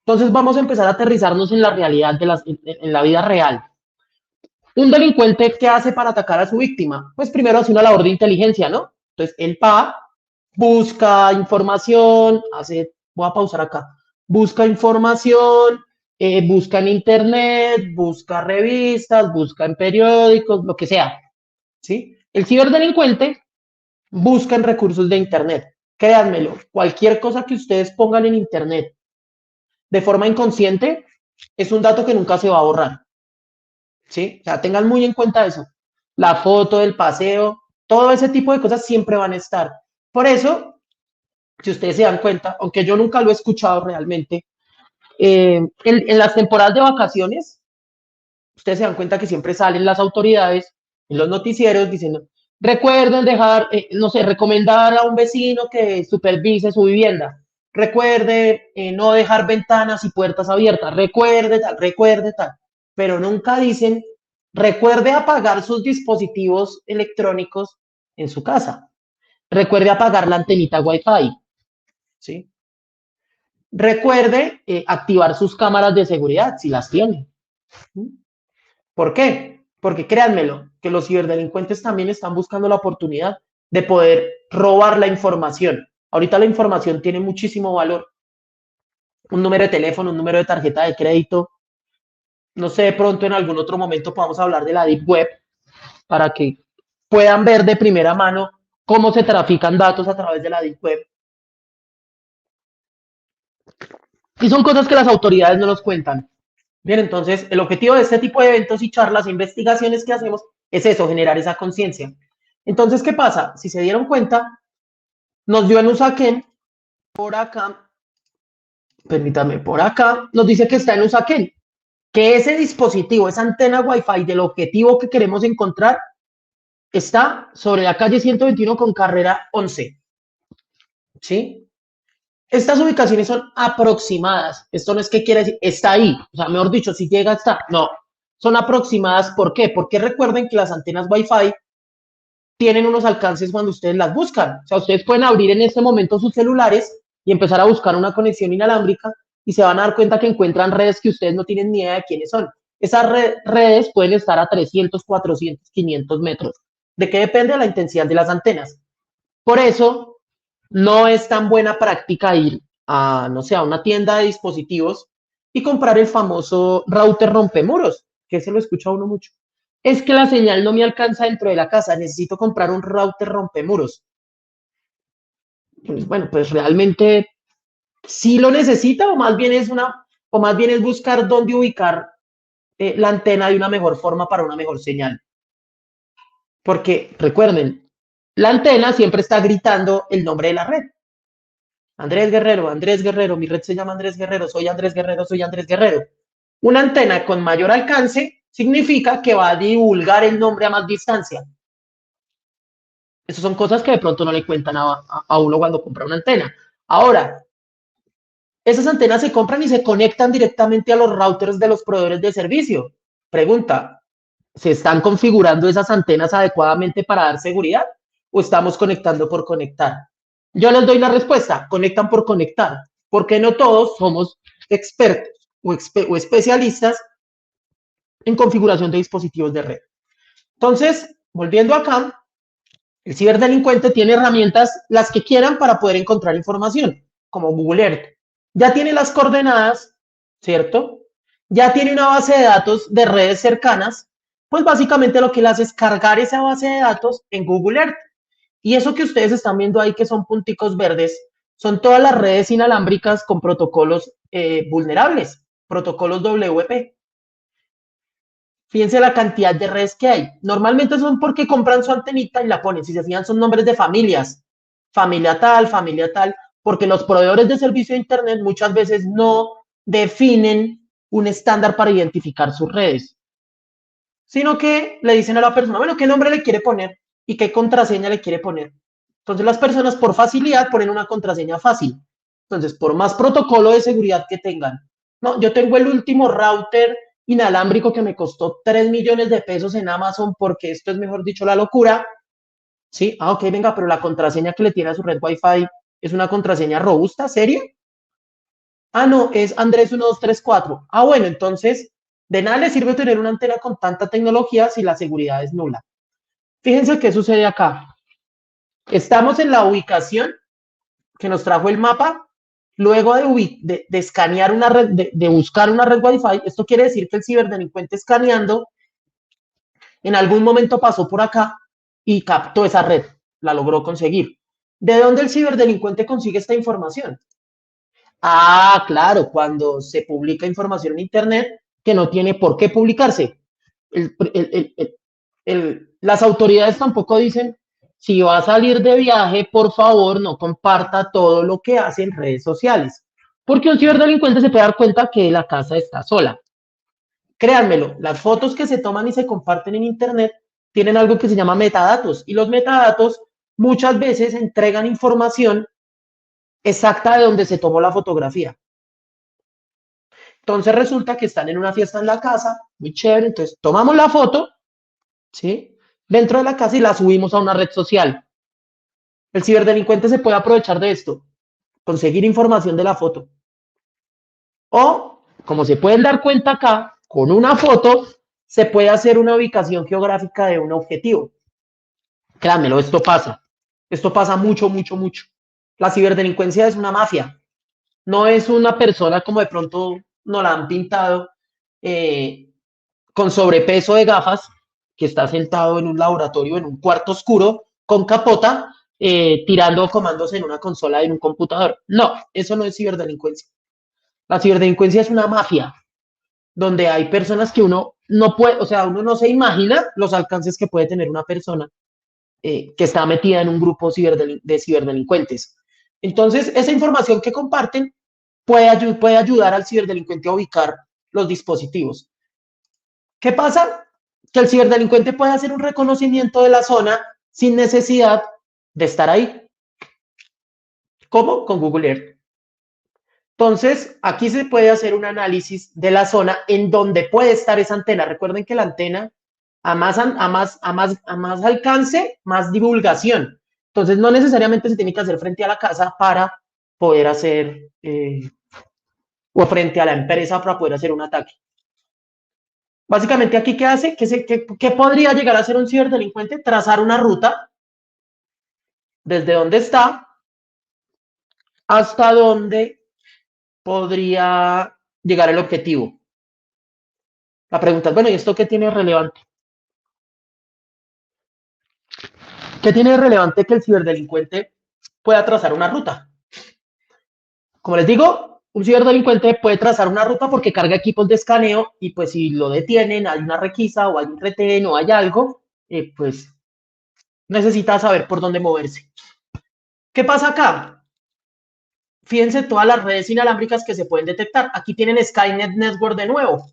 Entonces vamos a empezar a aterrizarnos en la realidad, en la vida real. Un delincuente, ¿qué hace para atacar a su víctima? Pues primero hace una labor de inteligencia, ¿no? Entonces él va, busca información, voy a pausar acá, busca información, busca en internet, busca revistas, busca en periódicos, lo que sea, ¿sí? El ciberdelincuente busca en recursos de internet. Créanmelo, cualquier cosa que ustedes pongan en internet de forma inconsciente es un dato que nunca se va a borrar, ¿sí? O sea, tengan muy en cuenta eso. La foto del paseo, todo ese tipo de cosas siempre van a estar. Por eso, si ustedes se dan cuenta, aunque yo nunca lo he escuchado realmente, en las temporadas de vacaciones, ustedes se dan cuenta que siempre salen las autoridades en los noticieros diciendo, recuerden dejar, no sé, recomendar a un vecino que supervise su vivienda. recuerde no dejar ventanas y puertas abiertas, recuerde tal, pero nunca dicen, recuerde apagar sus dispositivos electrónicos en su casa, recuerde apagar la antenita Wi-Fi, ¿sí? Recuerde activar sus cámaras de seguridad si las tiene. ¿Por qué? Porque créanmelo, que los ciberdelincuentes también están buscando la oportunidad de poder robar la información. Ahorita la información tiene muchísimo valor. Un número de teléfono, un número de tarjeta de crédito. No sé, de pronto en algún otro momento podamos hablar de la Deep Web para que puedan ver de primera mano cómo se trafican datos a través de la Deep Web. Y son cosas que las autoridades no nos cuentan. Bien, entonces el objetivo de este tipo de eventos y charlas e investigaciones que hacemos es eso, generar esa conciencia. Entonces, ¿qué pasa? Si se dieron cuenta, nos dio en Usaquén, por acá, permítame, por acá, nos dice que está en Usaquén, que ese dispositivo, esa antena Wi-Fi del objetivo que queremos encontrar, está sobre la calle 121 con carrera 11. ¿Sí? Estas ubicaciones son aproximadas. Esto no es que quiere decir, está ahí. O sea, mejor dicho, si llega, está. No, son aproximadas. ¿Por qué? Porque recuerden que las antenas Wi-Fi tienen unos alcances cuando ustedes las buscan. O sea, ustedes pueden abrir en este momento sus celulares y empezar a buscar una conexión inalámbrica y se van a dar cuenta que encuentran redes que ustedes no tienen ni idea de quiénes son. Esas redes pueden estar a 300, 400, 500 metros. ¿De qué depende la intensidad de las antenas? Por eso, no es tan buena práctica ir a, no sé, a una tienda de dispositivos y comprar el famoso router rompemuros, que se lo escucha uno mucho. Es que la señal no me alcanza dentro de la casa, necesito comprar un router rompemuros. Pues, bueno, pues realmente sí lo necesita o más bien es buscar dónde ubicar la antena de una mejor forma para una mejor señal. Porque recuerden, la antena siempre está gritando el nombre de la red. Andrés Guerrero, mi red se llama Andrés Guerrero, soy Andrés Guerrero, soy Andrés Guerrero. Una antena con mayor alcance significa que va a divulgar el nombre a más distancia. Esas son cosas que de pronto no le cuentan a uno cuando compra una antena. Ahora, esas antenas se compran y se conectan directamente a los routers de los proveedores de servicio. Pregunta, ¿se están configurando esas antenas adecuadamente para dar seguridad o estamos conectando por conectar? Yo les doy la respuesta, conectan por conectar, porque no todos somos expertos o especialistas en configuración de dispositivos de red. Entonces, volviendo acá, el ciberdelincuente tiene herramientas, las que quieran, para poder encontrar información, como Google Earth. Ya tiene las coordenadas, ¿cierto? Ya tiene una base de datos de redes cercanas, pues básicamente lo que él hace es cargar esa base de datos en Google Earth. Y eso que ustedes están viendo ahí, que son punticos verdes, son todas las redes inalámbricas con protocolos vulnerables, protocolos WP. Fíjense la cantidad de redes que hay. Normalmente son porque compran su antenita y la ponen. Si se fijan, son nombres de familias. Familia tal, porque los proveedores de servicio de Internet muchas veces no definen un estándar para identificar sus redes, sino que le dicen a la persona, bueno, ¿qué nombre le quiere poner y qué contraseña le quiere poner? Entonces las personas por facilidad ponen una contraseña fácil. Entonces, por más protocolo de seguridad que tengan, no, yo tengo el último router inalámbrico que me costó 3 millones de pesos en Amazon porque esto es, mejor dicho, la locura. Sí, ok, venga, pero la contraseña que le tiene a su red Wi-Fi es una contraseña robusta, ¿seria? Ah, no, es Andrés 1234. Ah, bueno, entonces, de nada le sirve tener una antena con tanta tecnología si la seguridad es nula. Fíjense qué sucede acá. Estamos en la ubicación que nos trajo el mapa. Luego de escanear una red, de buscar una red Wi-Fi, esto quiere decir que el ciberdelincuente escaneando en algún momento pasó por acá y captó esa red, la logró conseguir. ¿De dónde el ciberdelincuente consigue esta información? Ah, claro, cuando se publica información en Internet que no tiene por qué publicarse. Las autoridades tampoco dicen, si va a salir de viaje, por favor, no comparta todo lo que hace en redes sociales, porque un ciberdelincuente se puede dar cuenta que la casa está sola. Créanmelo, las fotos que se toman y se comparten en Internet tienen algo que se llama metadatos, y los metadatos muchas veces entregan información exacta de donde se tomó la fotografía. Entonces resulta que están en una fiesta en la casa, muy chévere, entonces tomamos la foto, ¿sí? Dentro de la casa y la subimos a una red social. El ciberdelincuente se puede aprovechar de esto, conseguir información de la foto. O, como se pueden dar cuenta acá, con una foto se puede hacer una ubicación geográfica de un objetivo. Créanmelo, esto pasa. Esto pasa mucho, mucho, mucho. La ciberdelincuencia es una mafia. No es una persona como de pronto nos la han pintado eh, con sobrepeso de gafas, que está sentado en un laboratorio, en un cuarto oscuro, con capota, tirando comandos en una consola en un computador. No, eso no es ciberdelincuencia. La ciberdelincuencia es una mafia, donde hay personas que uno no puede, o sea, uno no se imagina los alcances que puede tener una persona que está metida en un grupo de ciberdelincuentes. Entonces, esa información que comparten puede ayudar al ciberdelincuente a ubicar los dispositivos. ¿Qué pasa? Que el ciberdelincuente puede hacer un reconocimiento de la zona sin necesidad de estar ahí. ¿Cómo? Con Google Earth. Entonces, aquí se puede hacer un análisis de la zona en donde puede estar esa antena. Recuerden que la antena, a más alcance, más divulgación. Entonces, no necesariamente se tiene que hacer frente a la casa para poder hacer, o frente a la empresa para poder hacer un ataque. Básicamente, aquí, ¿qué hace? ¿Qué podría llegar a ser un ciberdelincuente? Trazar una ruta desde donde está hasta donde podría llegar el objetivo. La pregunta es, bueno, ¿y esto qué tiene relevante? ¿Qué tiene relevante que el ciberdelincuente pueda trazar una ruta? Como les digo, un ciberdelincuente puede trazar una ruta porque carga equipos de escaneo y pues si lo detienen, hay una requisa o hay un retén o hay algo, pues necesita saber por dónde moverse. ¿Qué pasa acá? Fíjense todas las redes inalámbricas que se pueden detectar. Aquí tienen Skynet Network de nuevo.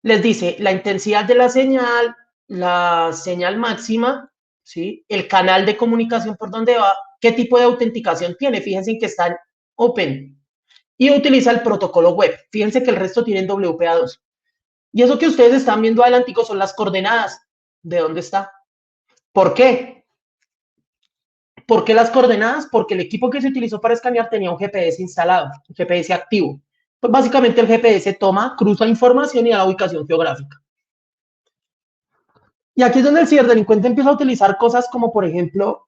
Les dice la intensidad de la señal máxima, ¿sí? El canal de comunicación por donde va, qué tipo de autenticación tiene. Fíjense que está en Open y utiliza el protocolo web. Fíjense que el resto tienen WPA2. Y eso que ustedes están viendo adelantico son las coordenadas de dónde está. ¿Por qué? ¿Por qué las coordenadas? Porque el equipo que se utilizó para escanear tenía un GPS instalado, un GPS activo. Pues básicamente el GPS toma, cruza información y da la ubicación geográfica. Y aquí es donde el ciberdelincuente empieza a utilizar cosas como, por ejemplo,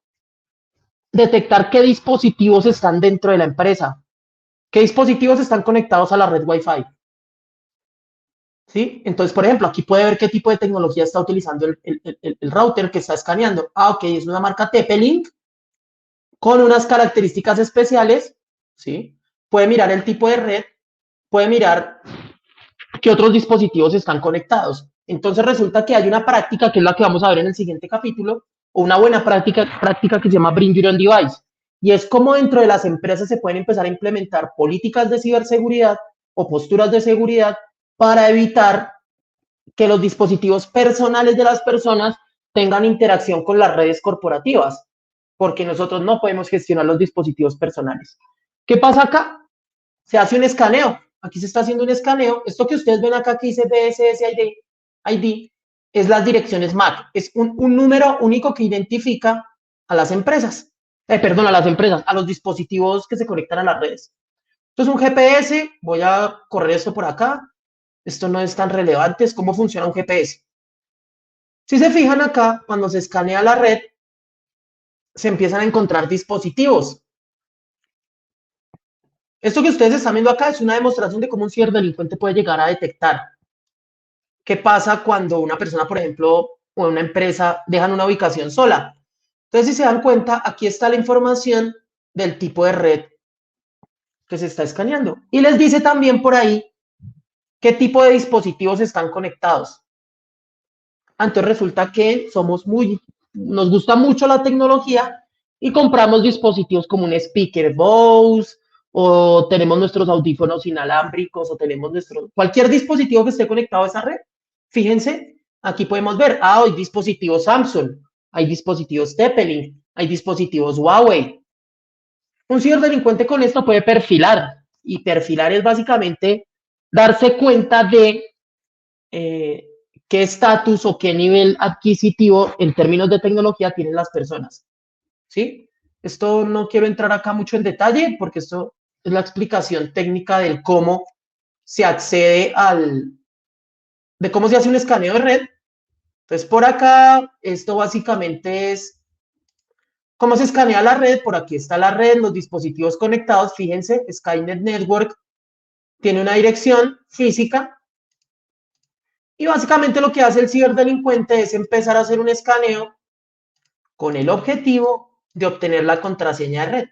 detectar qué dispositivos están dentro de la empresa, qué dispositivos están conectados a la red Wi-Fi. ¿Sí? Entonces, por ejemplo, aquí puede ver qué tipo de tecnología está utilizando el router que está escaneando. Ah, ok, es una marca TP-Link con unas características especiales, ¿sí? Puede mirar el tipo de red, puede mirar qué otros dispositivos están conectados. Entonces resulta que hay una práctica que es la que vamos a ver en el siguiente capítulo, o una buena práctica que se llama Bring Your Own Device. Y es como dentro de las empresas se pueden empezar a implementar políticas de ciberseguridad o posturas de seguridad para evitar que los dispositivos personales de las personas tengan interacción con las redes corporativas, porque nosotros no podemos gestionar los dispositivos personales. ¿Qué pasa acá? Se hace un escaneo. Aquí se está haciendo un escaneo. Esto que ustedes ven acá que dice BSSID es las direcciones MAC. Es un número único que identifica a las empresas. Perdón, a las empresas, a los dispositivos que se conectan a las redes. Entonces, un GPS, voy a correr esto por acá. Esto no es tan relevante, es cómo funciona un GPS. Si se fijan acá, cuando se escanea la red, se empiezan a encontrar dispositivos. Esto que ustedes están viendo acá es una demostración de cómo un ciberdelincuente puede llegar a detectar qué pasa cuando una persona, por ejemplo, o una empresa dejan una ubicación sola. Entonces, si se dan cuenta, aquí está la información del tipo de red que se está escaneando. Y les dice también por ahí qué tipo de dispositivos están conectados. Entonces resulta que nos gusta mucho la tecnología y compramos dispositivos como un speaker Bose o tenemos nuestros audífonos inalámbricos o tenemos cualquier dispositivo que esté conectado a esa red. Fíjense, aquí podemos ver, hay dispositivos Samsung, hay dispositivos TP-Link, hay dispositivos Huawei. Un ciberdelincuente con esto puede perfilar, y perfilar es básicamente darse cuenta de qué estatus o qué nivel adquisitivo en términos de tecnología tienen las personas, ¿sí? Esto no quiero entrar acá mucho en detalle porque esto es la explicación técnica del cómo se accede de cómo se hace un escaneo de red. Entonces, por acá, esto básicamente es cómo se escanea la red. Por aquí está la red, los dispositivos conectados. Fíjense, Skynet Network tiene una dirección física y básicamente lo que hace el ciberdelincuente es empezar a hacer un escaneo con el objetivo de obtener la contraseña de red.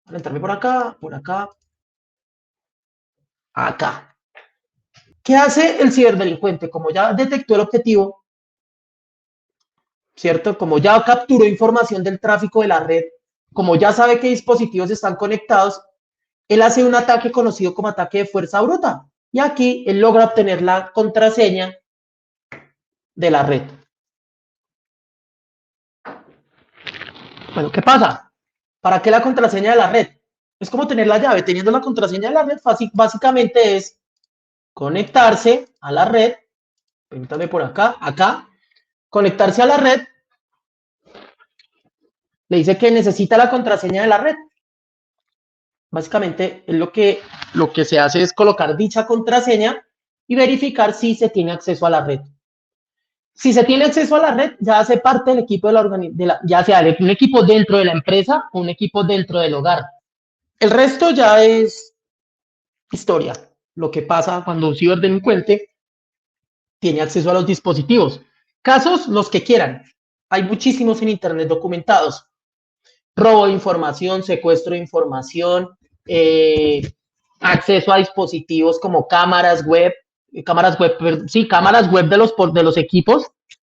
Voy a entrarme por acá, acá. ¿Qué hace el ciberdelincuente? Como ya detectó el objetivo, ¿cierto? Como ya capturó información del tráfico de la red, como ya sabe qué dispositivos están conectados, él hace un ataque conocido como ataque de fuerza bruta. Y aquí él logra obtener la contraseña de la red. Bueno, ¿qué pasa? ¿Para qué la contraseña de la red? Es como tener la llave. Teniendo la contraseña de la red, básicamente es conectarse a la red. Permítame por acá, conectarse a la red. Le dice que necesita la contraseña de la red. Básicamente es lo que se hace es colocar dicha contraseña y verificar si se tiene acceso a la red. Si se tiene acceso a la red, ya hace parte del equipo ya sea un equipo dentro de la empresa o un equipo dentro del hogar. El resto ya es historia. Lo que pasa cuando un ciberdelincuente tiene acceso a los dispositivos. Casos, los que quieran. Hay muchísimos en internet documentados. Robo de información, secuestro de información, acceso a dispositivos como cámaras web de los equipos.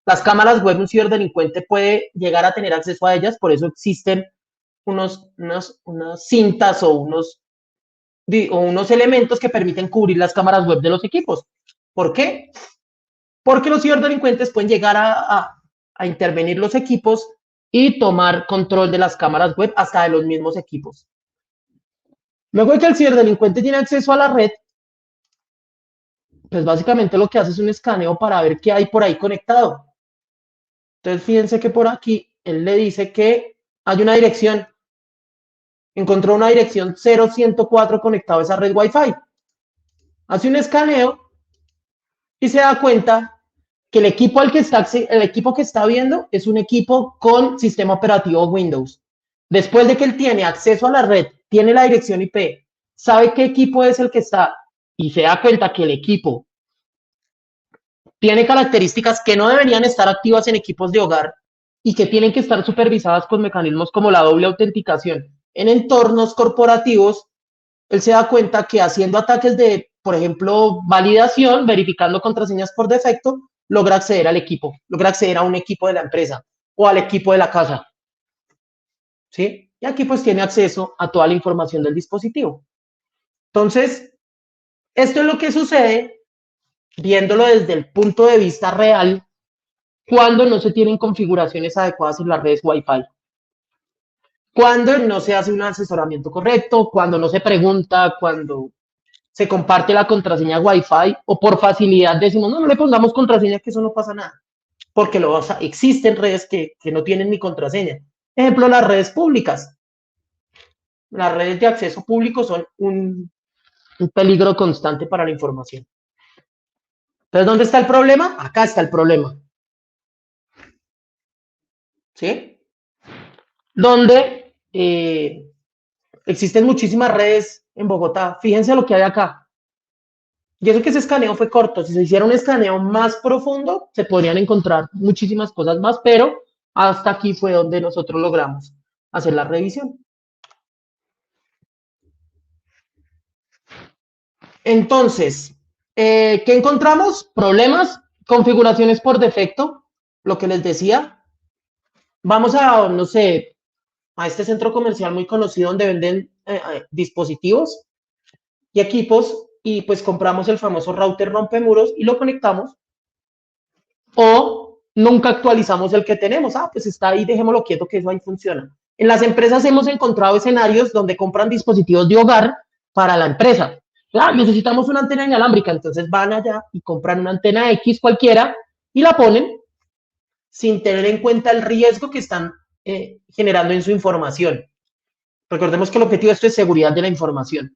Las cámaras web, un ciberdelincuente puede llegar a tener acceso a ellas, por eso existen unas cintas o unos elementos que permiten cubrir las cámaras web de los equipos. ¿Por qué? Porque los ciberdelincuentes pueden llegar a intervenir los equipos y tomar control de las cámaras web hasta de los mismos equipos. Luego de que el ciberdelincuente tiene acceso a la red, pues básicamente lo que hace es un escaneo para ver qué hay por ahí conectado. Entonces fíjense que por aquí él le dice que hay una dirección. Encontró una dirección 0104 conectado a esa red Wi-Fi. Hace un escaneo y se da cuenta que el equipo que está viendo es un equipo con sistema operativo Windows. Después de que él tiene acceso a la red, tiene la dirección IP, sabe qué equipo es el que está y se da cuenta que el equipo tiene características que no deberían estar activas en equipos de hogar y que tienen que estar supervisadas con mecanismos como la doble autenticación en entornos corporativos. Él se da cuenta que haciendo ataques de, por ejemplo, validación, verificando contraseñas por defecto, logra acceder al equipo, logra acceder a un equipo de la empresa o al equipo de la casa. ¿Sí? Y aquí pues tiene acceso a toda la información del dispositivo. Entonces, esto es lo que sucede viéndolo desde el punto de vista real cuando no se tienen configuraciones adecuadas en las redes Wi-Fi. Cuando no se hace un asesoramiento correcto, cuando no se pregunta, cuando se comparte la contraseña Wi-Fi o por facilidad decimos, no le pongamos contraseña que eso no pasa nada. Porque existen redes que no tienen ni contraseña. Ejemplo, las redes públicas. Las redes de acceso público son un peligro constante para la información. Entonces, ¿dónde está el problema? Acá está el problema. ¿Sí? Donde existen muchísimas redes en Bogotá. Fíjense lo que hay acá. Y eso que ese escaneo fue corto. Si se hiciera un escaneo más profundo, se podrían encontrar muchísimas cosas más, pero hasta aquí fue donde nosotros logramos hacer la revisión. Entonces, ¿qué encontramos? Problemas, configuraciones por defecto, lo que les decía. Vamos a, no sé, a este centro comercial muy conocido donde venden dispositivos y equipos y pues compramos el famoso router rompemuros y lo conectamos o nunca actualizamos el que tenemos. Pues está ahí, dejémoslo quieto que eso ahí funciona. En las empresas hemos encontrado escenarios donde compran dispositivos de hogar para la empresa. Necesitamos una antena inalámbrica, entonces van allá y compran una antena X cualquiera y la ponen sin tener en cuenta el riesgo que están generando en su información. Recordemos que el objetivo de esto es seguridad de la información,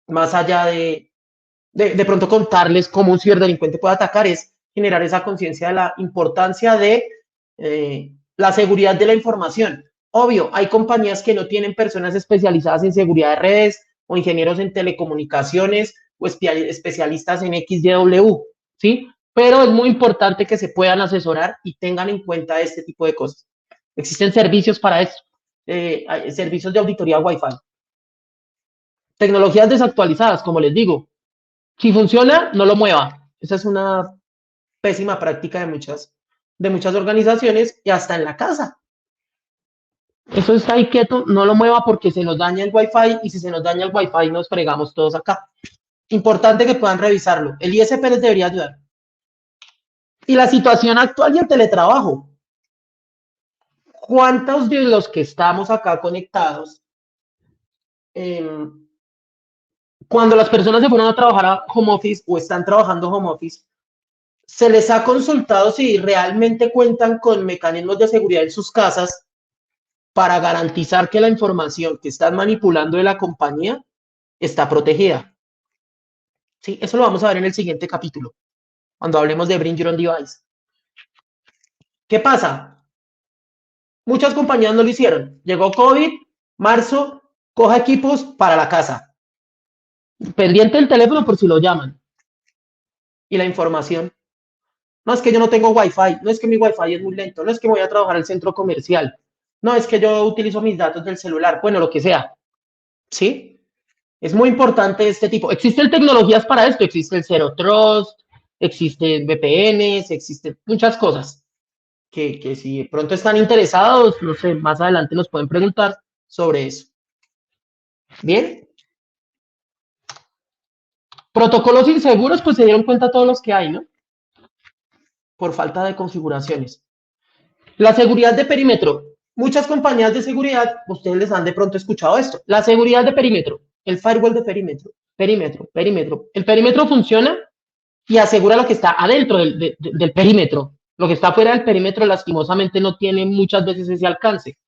más allá de pronto contarles cómo un ciberdelincuente puede atacar, es generar esa conciencia de la importancia de la seguridad de la información. Obvio, hay compañías que no tienen personas especializadas en seguridad de redes o ingenieros en telecomunicaciones o especialistas en XYW, ¿sí? Pero es muy importante que se puedan asesorar y tengan en cuenta este tipo de cosas. Existen servicios para eso, hay servicios de auditoría Wi-Fi. Tecnologías desactualizadas, como les digo. Si funciona, no lo mueva. Esa es una pésima práctica de muchas organizaciones y hasta en la casa. Eso está ahí quieto, no lo mueva porque se nos daña el Wi-Fi y si se nos daña el Wi-Fi nos fregamos todos acá. Importante que puedan revisarlo. El ISP les debería ayudar. Y la situación actual y el teletrabajo. ¿Cuántos de los que estamos acá conectados, cuando las personas se fueron a trabajar a home office o están trabajando home office, se les ha consultado si realmente cuentan con mecanismos de seguridad en sus casas para garantizar que la información que están manipulando de la compañía está protegida? Sí, eso lo vamos a ver en el siguiente capítulo, cuando hablemos de Bring Your Own Device. ¿Qué pasa? Muchas compañías no lo hicieron. Llegó COVID, marzo, coja equipos para la casa. Pendiente del teléfono por si lo llaman. Y la información. No es que yo no tengo Wi-Fi, no es que mi Wi-Fi es muy lento, no es que voy a trabajar al centro comercial, no es que yo utilizo mis datos del celular, bueno, lo que sea. ¿Sí? Es muy importante este tipo. Existen tecnologías para esto, existe el Zero Trust, existen VPNs, existen muchas cosas que si de pronto están interesados, no sé, más adelante nos pueden preguntar sobre eso. Bien. Protocolos inseguros, pues se dieron cuenta todos los que hay, ¿no? Por falta de configuraciones. La seguridad de perímetro. Muchas compañías de seguridad, ustedes les han de pronto escuchado esto. La seguridad de perímetro, el firewall de perímetro, perímetro. El perímetro funciona y asegura lo que está adentro del perímetro. Lo que está fuera del perímetro, lastimosamente, no tiene muchas veces ese alcance.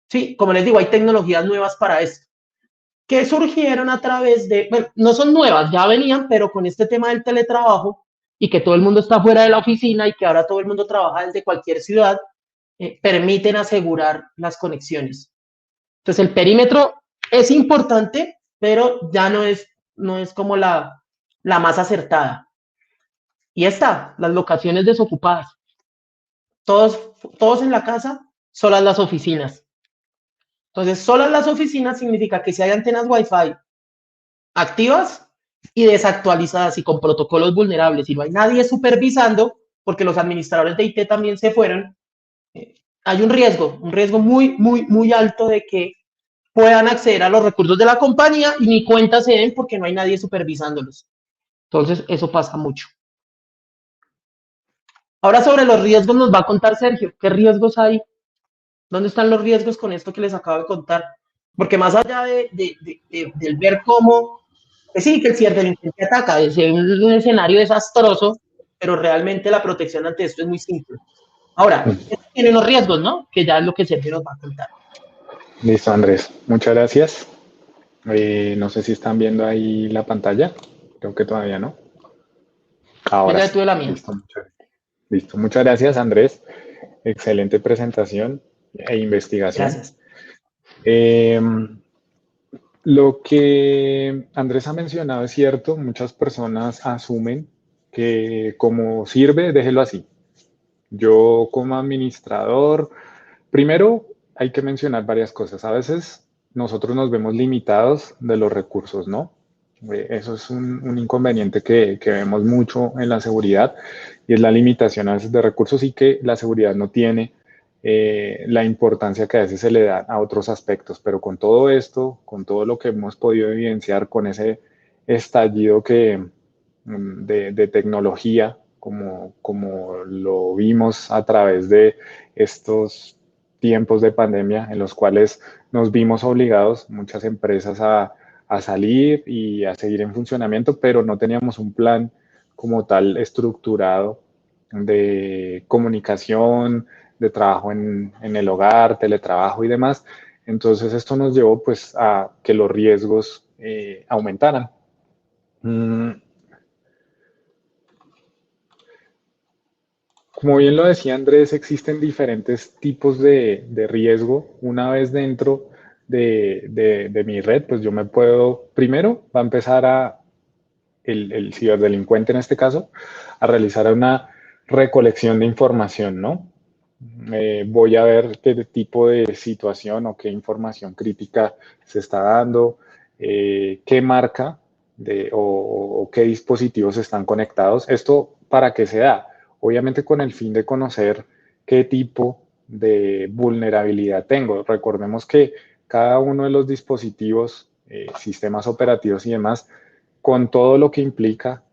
Sí, como les digo, hay tecnologías nuevas para esto, que surgieron a través de, bueno, no son nuevas, ya venían, pero con este tema del teletrabajo y que todo el mundo está fuera de la oficina y que ahora todo el mundo trabaja desde cualquier ciudad, permiten asegurar las conexiones. Entonces, el perímetro es importante, pero ya no es como la más acertada. Y está, las locaciones desocupadas. Todos en la casa, solas las oficinas. Entonces, solas las oficinas significa que si hay antenas Wi-Fi activas y desactualizadas y con protocolos vulnerables y no hay nadie supervisando, porque los administradores de IT también se fueron, hay un riesgo muy alto de que puedan acceder a los recursos de la compañía y ni cuenta se den porque no hay nadie supervisándolos. Entonces, eso pasa mucho. Ahora sobre los riesgos nos va a contar Sergio. ¿Qué riesgos hay? ¿Dónde están los riesgos con esto que les acabo de contar? Porque más allá del ver cómo, pues sí, que el ciberdelincuente ataca, es un escenario desastroso, pero realmente la protección ante esto es muy simple. Ahora, tienen los riesgos, ¿no? Que ya es lo que Sergio nos va a contar. Listo, Andrés. Muchas gracias. No sé si están viendo ahí la pantalla. Creo que todavía no. Ahora Ya sí. tuve la mía. Listo. Muchas gracias, Andrés. Excelente presentación e investigación. Gracias. Lo que Andrés ha mencionado es cierto. Muchas personas asumen que como sirve, déjelo así. Yo como administrador, primero hay que mencionar varias cosas. A veces nosotros nos vemos limitados de los recursos, ¿no? Eso es un inconveniente que vemos mucho en la seguridad y es la limitación a veces de recursos y que la seguridad no tiene la importancia que a veces se le da a otros aspectos. Pero con todo esto, con todo lo que hemos podido evidenciar, con ese estallido de tecnología, como lo vimos a través de estos tiempos de pandemia en los cuales nos vimos obligados, muchas empresas, a salir y a seguir en funcionamiento, pero no teníamos un plan como tal estructurado de comunicación, de trabajo en el hogar, teletrabajo y demás. Entonces esto nos llevó pues a que los riesgos aumentaran. Como bien lo decía Andrés, existen diferentes tipos de riesgo. Una vez dentro de mi red, pues yo me puedo, primero va a empezar el ciberdelincuente en este caso, a realizar una recolección de información, ¿no? Voy a ver qué tipo de situación o qué información crítica se está dando, qué marca o qué dispositivos están conectados. ¿Esto para qué se da? Obviamente con el fin de conocer qué tipo de vulnerabilidad tengo. Recordemos que cada uno de los dispositivos, sistemas operativos y demás, con todo lo que implica,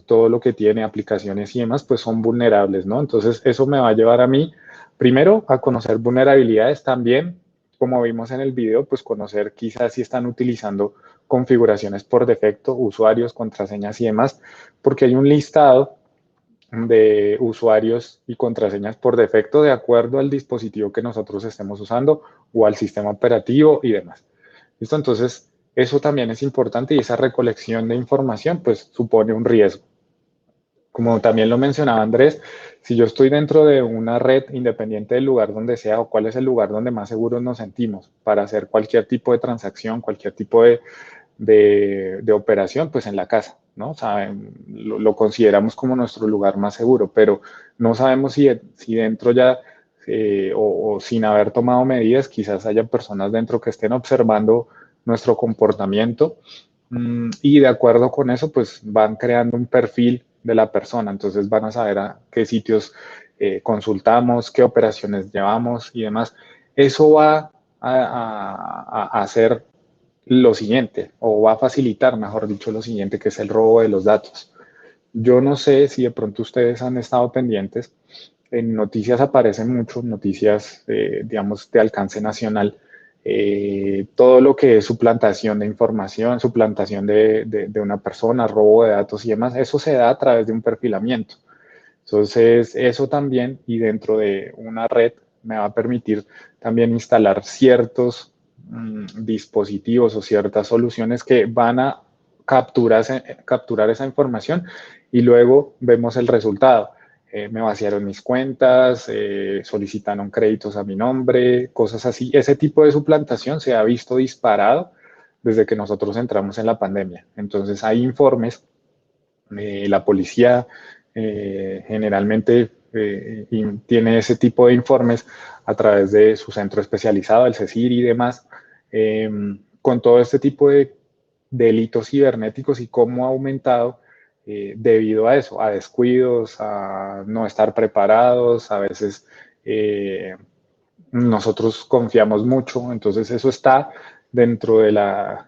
todo lo que tiene, aplicaciones y demás, pues son vulnerables, ¿no? Entonces, eso me va a llevar a mí, primero, a conocer vulnerabilidades también, como vimos en el video, pues conocer quizás si están utilizando configuraciones por defecto, usuarios, contraseñas y demás, porque hay un listado de usuarios y contraseñas por defecto de acuerdo al dispositivo que nosotros estemos usando o al sistema operativo y demás. ¿Listo? Entonces, eso también es importante y esa recolección de información pues supone un riesgo. Como también lo mencionaba Andrés, si yo estoy dentro de una red independiente del lugar donde sea o cuál es el lugar donde más seguros nos sentimos para hacer cualquier tipo de transacción, cualquier tipo de operación, pues en la casa, ¿no? Saben, lo consideramos como nuestro lugar más seguro, pero no sabemos si dentro ya o sin haber tomado medidas, quizás haya personas dentro que estén observando nuestro comportamiento y de acuerdo con eso, pues van creando un perfil de la persona, entonces van a saber a qué sitios consultamos, qué operaciones llevamos y demás. Eso va a hacer lo siguiente, o va a facilitar, mejor dicho, lo siguiente, que es el robo de los datos. Yo no sé si de pronto ustedes han estado pendientes, en noticias aparecen mucho, noticias, digamos, de alcance nacional, todo lo que es suplantación de información, suplantación de una persona, robo de datos y demás, eso se da a través de un perfilamiento. Entonces, eso también, y dentro de una red, me va a permitir también instalar ciertos dispositivos o ciertas soluciones que van a capturar esa información y luego vemos el resultado. Me vaciaron mis cuentas, solicitaron créditos a mi nombre, cosas así. Ese tipo de suplantación se ha visto disparado desde que nosotros entramos en la pandemia. Entonces, hay informes, la policía generalmente tiene ese tipo de informes a través de su centro especializado, el CECIR y demás, con todo este tipo de delitos cibernéticos y cómo ha aumentado debido a eso, a descuidos, a no estar preparados, a veces nosotros confiamos mucho, entonces eso está dentro de la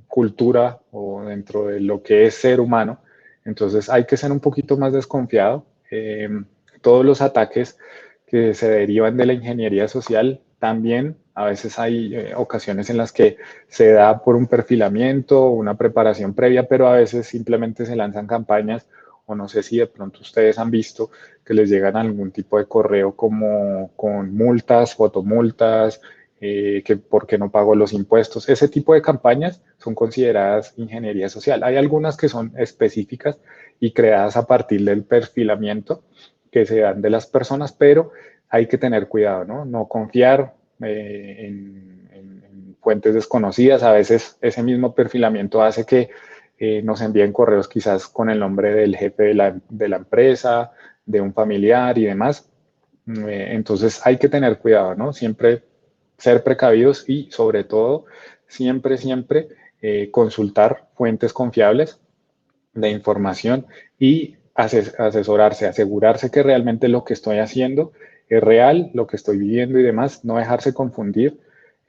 cultura o dentro de lo que es ser humano, entonces hay que ser un poquito más desconfiado. Todos los ataques que se derivan de la ingeniería social también, a veces hay ocasiones en las que se da por un perfilamiento, una preparación previa, pero a veces simplemente se lanzan campañas o no sé si de pronto ustedes han visto que les llegan algún tipo de correo como con multas, fotomultas, que por qué no pago los impuestos. Ese tipo de campañas son consideradas ingeniería social. Hay algunas que son específicas y creadas a partir del perfilamiento que se dan de las personas, pero hay que tener cuidado, ¿no? No confiar en fuentes desconocidas. A veces ese mismo perfilamiento hace que nos envíen correos quizás con el nombre del jefe de la empresa, de un familiar y demás. Entonces hay que tener cuidado, ¿no? Siempre ser precavidos y sobre todo siempre consultar fuentes confiables de información y asesorarse, asegurarse que realmente lo que estoy haciendo es real, lo que estoy viviendo y demás, no dejarse confundir.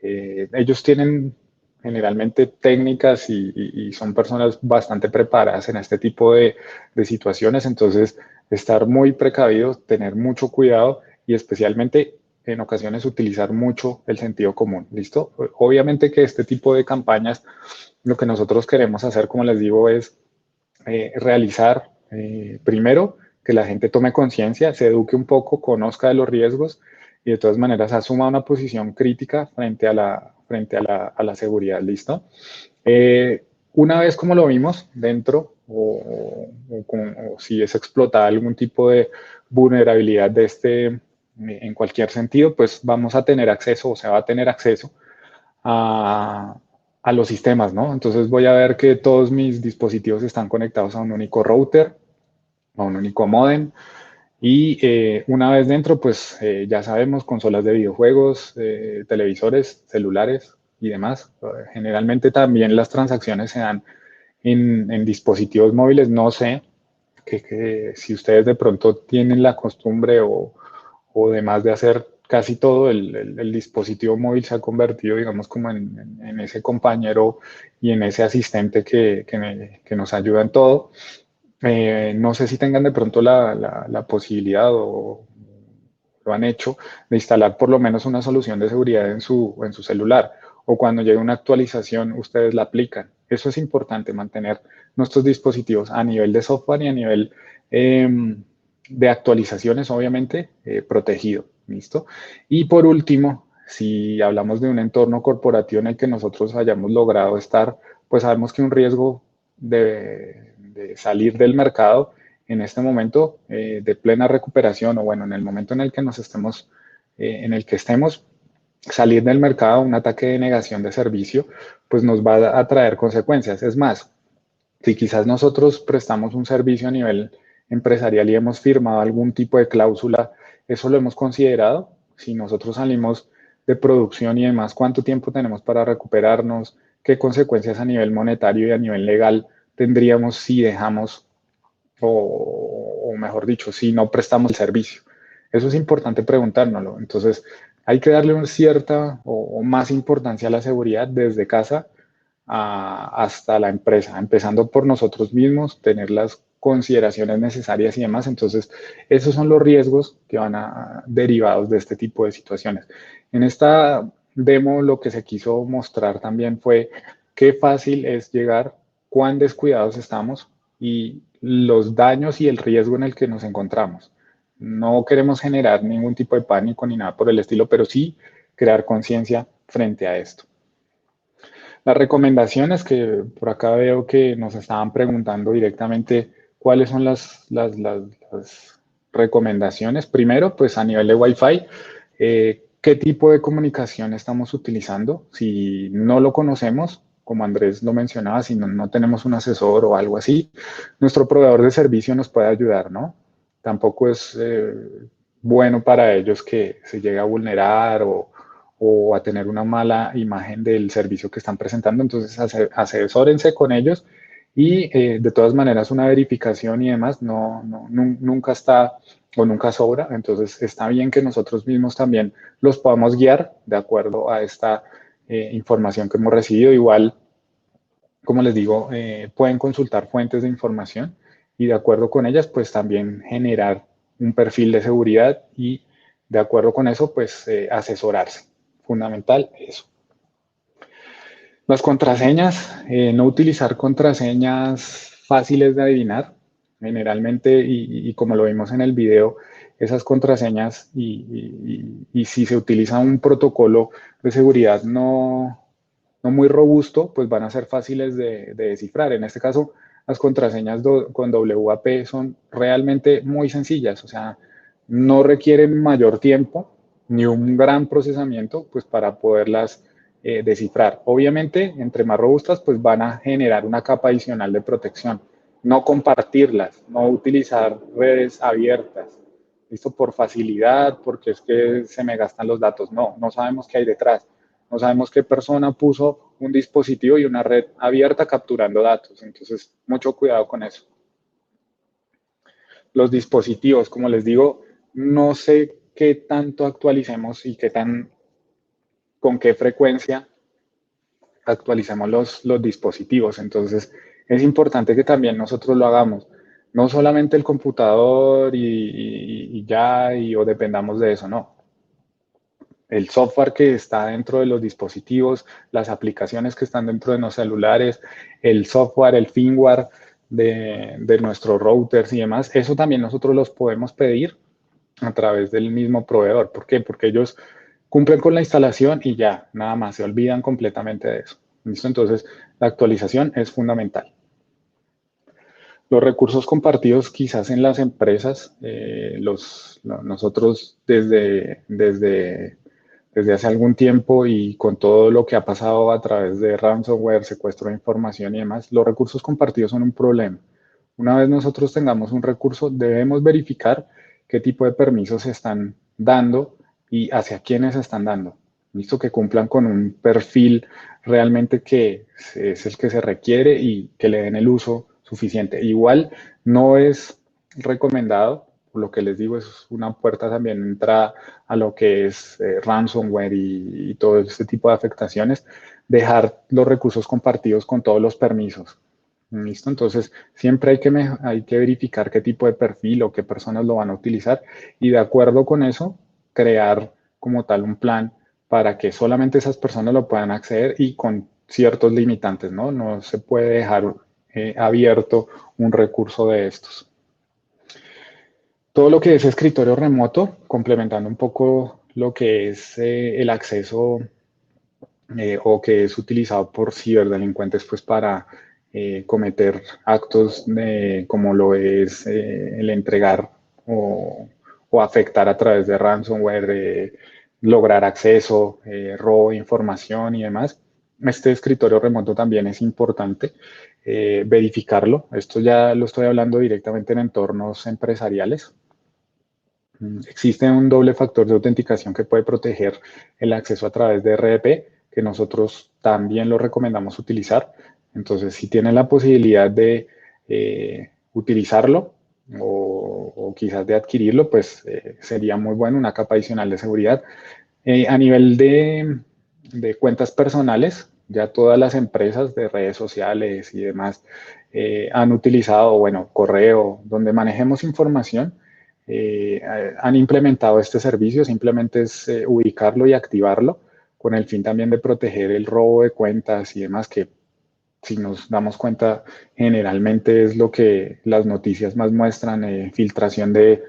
Ellos tienen generalmente técnicas y son personas bastante preparadas en este tipo de situaciones, entonces estar muy precavidos, tener mucho cuidado y especialmente en ocasiones utilizar mucho el sentido común, ¿listo? Obviamente que este tipo de campañas, lo que nosotros queremos hacer, como les digo, es realizar primero que la gente tome conciencia, se eduque un poco, conozca de los riesgos y de todas maneras asuma una posición crítica frente a la seguridad, ¿listo? Una vez como lo vimos dentro o si es explotada algún tipo de vulnerabilidad de en cualquier sentido, pues vamos a tener acceso o se va a tener acceso a, a los sistemas, ¿no? Entonces voy a ver que todos mis dispositivos están conectados a un único router, a un único módem. Y una vez dentro, pues ya sabemos, consolas de videojuegos, televisores, celulares y demás. Generalmente también las transacciones se dan en dispositivos móviles. No sé que si ustedes de pronto tienen la costumbre o demás de hacer casi todo, el dispositivo móvil se ha convertido, digamos, como en ese compañero y en ese asistente que nos ayuda en todo. No sé si tengan de pronto la posibilidad o lo han hecho de instalar por lo menos una solución de seguridad en su celular o cuando llegue una actualización ustedes la aplican. Eso es importante, mantener nuestros dispositivos a nivel de software y a nivel de actualizaciones, obviamente, protegido. ¿Listo? Y por último, si hablamos de un entorno corporativo en el que nosotros hayamos logrado estar, pues sabemos que un riesgo de salir del mercado en este momento de plena recuperación o bueno, en el momento en el que nos estemos, en el que estemos, salir del mercado, un ataque de negación de servicio, pues nos va a traer consecuencias. Es más, si quizás nosotros prestamos un servicio a nivel empresarial y hemos firmado algún tipo de cláusula, eso lo hemos considerado. Si nosotros salimos de producción y demás, ¿cuánto tiempo tenemos para recuperarnos? ¿Qué consecuencias a nivel monetario y a nivel legal tendríamos si dejamos o mejor dicho, si no prestamos el servicio? Eso es importante preguntárnoslo. Entonces, hay que darle una cierta o más importancia a la seguridad desde casa hasta la empresa, empezando por nosotros mismos, tener las consideraciones necesarias y demás. Entonces, esos son los riesgos que van derivados de este tipo de situaciones. En esta demo, lo que se quiso mostrar también fue qué fácil es llegar, cuán descuidados estamos y los daños y el riesgo en el que nos encontramos. No queremos generar ningún tipo de pánico ni nada por el estilo, pero sí crear conciencia frente a esto. Las recomendaciones que por acá veo que nos estaban preguntando directamente cuáles son las recomendaciones. Primero, pues a nivel de Wi-Fi, ¿qué tipo de comunicación estamos utilizando? Si no lo conocemos, como Andrés lo mencionaba, si no tenemos un asesor o algo así, nuestro proveedor de servicio nos puede ayudar, ¿no? Tampoco es bueno para ellos que se llegue a vulnerar o a tener una mala imagen del servicio que están presentando. Entonces, asesórense con ellos y de todas maneras una verificación y demás nunca está o nunca sobra. Entonces, está bien que nosotros mismos también los podamos guiar de acuerdo a esta información que hemos recibido. Igual, como les digo, pueden consultar fuentes de información y de acuerdo con ellas, pues también generar un perfil de seguridad y de acuerdo con eso, pues asesorarse. Fundamental eso. Las contraseñas, no utilizar contraseñas fáciles de adivinar. Generalmente, y como lo vimos en el video, esas contraseñas y si se utiliza un protocolo de seguridad no muy robusto, pues van a ser fáciles de descifrar. En este caso, las contraseñas con WAP son realmente muy sencillas, o sea, no requieren mayor tiempo ni un gran procesamiento pues para poderlas descifrar. Obviamente, entre más robustas, pues van a generar una capa adicional de protección. No compartirlas, no utilizar redes abiertas. Listo, por facilidad, porque es que se me gastan los datos. No sabemos qué hay detrás. No sabemos qué persona puso un dispositivo y una red abierta capturando datos. Entonces, mucho cuidado con eso. Los dispositivos, como les digo, no sé qué tanto actualicemos y con qué frecuencia actualicemos los dispositivos. Entonces, es importante que también nosotros lo hagamos. No solamente el computador y ya, o dependamos de eso, no. el software que está dentro de los dispositivos, las aplicaciones que están dentro de los celulares, el software, el firmware de nuestros routers y demás, eso también nosotros los podemos pedir a través del mismo proveedor. ¿Por qué? Porque ellos cumplen con la instalación y ya, nada más, se olvidan completamente de eso. ¿Listo? Entonces, la actualización es fundamental. Los recursos compartidos quizás en las empresas, nosotros desde hace algún tiempo y con todo lo que ha pasado a través de ransomware, secuestro de información y demás, los recursos compartidos son un problema. Una vez nosotros tengamos un recurso, debemos verificar qué tipo de permisos se están dando y hacia quiénes se están dando. Listo, que cumplan con un perfil realmente que es el que se requiere y que le den el uso suficiente. Igual no es recomendado, por lo que les digo, es una puerta también entrada a lo que es ransomware y todo este tipo de afectaciones, dejar los recursos compartidos con todos los permisos. ¿Listo? Entonces, siempre hay que verificar qué tipo de perfil o qué personas lo van a utilizar y de acuerdo con eso, crear como tal un plan para que solamente esas personas lo puedan acceder y con ciertos limitantes, ¿no? No se puede dejar abierto un recurso de estos. Todo lo que es escritorio remoto, complementando un poco lo que es el acceso o que es utilizado por ciberdelincuentes pues para cometer actos como lo es el entregar o afectar a través de ransomware, lograr acceso, robo de información y demás. Este escritorio remoto también es importante verificarlo. Esto ya lo estoy hablando directamente en entornos empresariales. Existe un doble factor de autenticación que puede proteger el acceso a través de RDP, que nosotros también lo recomendamos utilizar. Entonces, si tienen la posibilidad de utilizarlo o quizás de adquirirlo, pues sería muy bueno, una capa adicional de seguridad. A nivel de cuentas personales, ya todas las empresas de redes sociales y demás han utilizado, bueno, correo, donde manejemos información, han implementado este servicio, simplemente es ubicarlo y activarlo con el fin también de proteger el robo de cuentas y demás, que si nos damos cuenta, generalmente es lo que las noticias más muestran, filtración de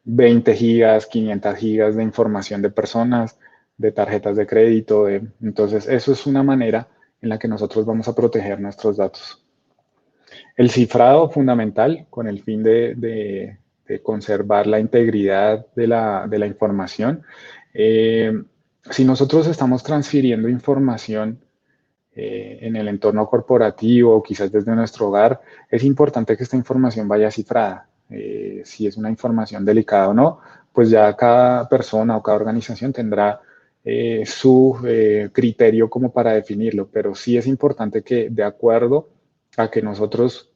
20 gigas, 500 gigas de información de personas, de tarjetas de crédito. Entonces, eso es una manera en la que nosotros vamos a proteger nuestros datos. El cifrado fundamental con el fin de conservar la integridad de la información. Si nosotros estamos transfiriendo información en el entorno corporativo, quizás desde nuestro hogar, es importante que esta información vaya cifrada. Si es una información delicada o no, pues ya cada persona o cada organización tendrá su criterio como para definirlo, pero sí es importante que de acuerdo a que nosotros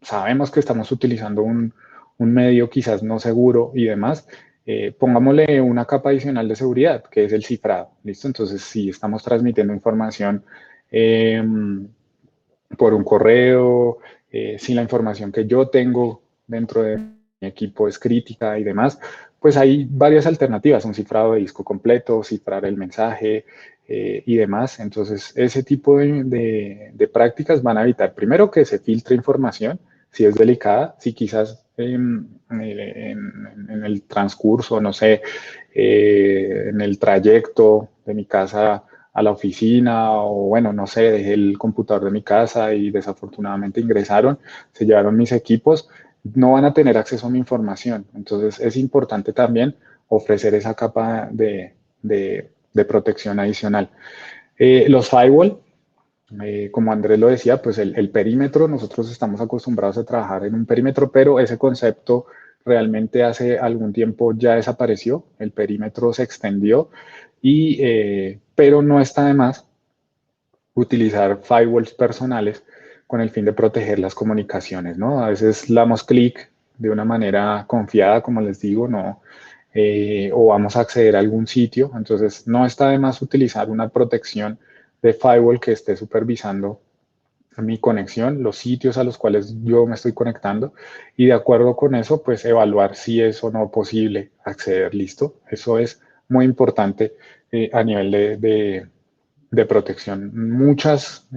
sabemos que estamos utilizando un medio quizás no seguro y demás, pongámosle una capa adicional de seguridad, que es el cifrado, ¿listo? Entonces, si estamos transmitiendo información por un correo, si la información que yo tengo dentro de mi equipo es crítica y demás, pues hay varias alternativas, un cifrado de disco completo, cifrar el mensaje y demás. Entonces, ese tipo de prácticas van a evitar, primero, que se filtre información, si es delicada, si quizás en el transcurso, no sé, en el trayecto de mi casa a la oficina o bueno, no sé, dejé el computador de mi casa y desafortunadamente ingresaron, se llevaron mis equipos, no van a tener acceso a mi información. Entonces es importante también ofrecer esa capa de protección adicional. Los firewall, como Andrés lo decía, pues el perímetro, nosotros estamos acostumbrados a trabajar en un perímetro, pero ese concepto realmente hace algún tiempo ya desapareció, el perímetro se extendió, pero no está de más utilizar firewalls personales con el fin de proteger las comunicaciones, ¿no? A veces damos clic de una manera confiada, como les digo, no, o vamos a acceder a algún sitio, entonces no está de más utilizar una protección de firewall que esté supervisando mi conexión, los sitios a los cuales yo me estoy conectando y de acuerdo con eso, pues evaluar si es o no posible acceder, listo. Eso es muy importante a nivel de protección. Muchas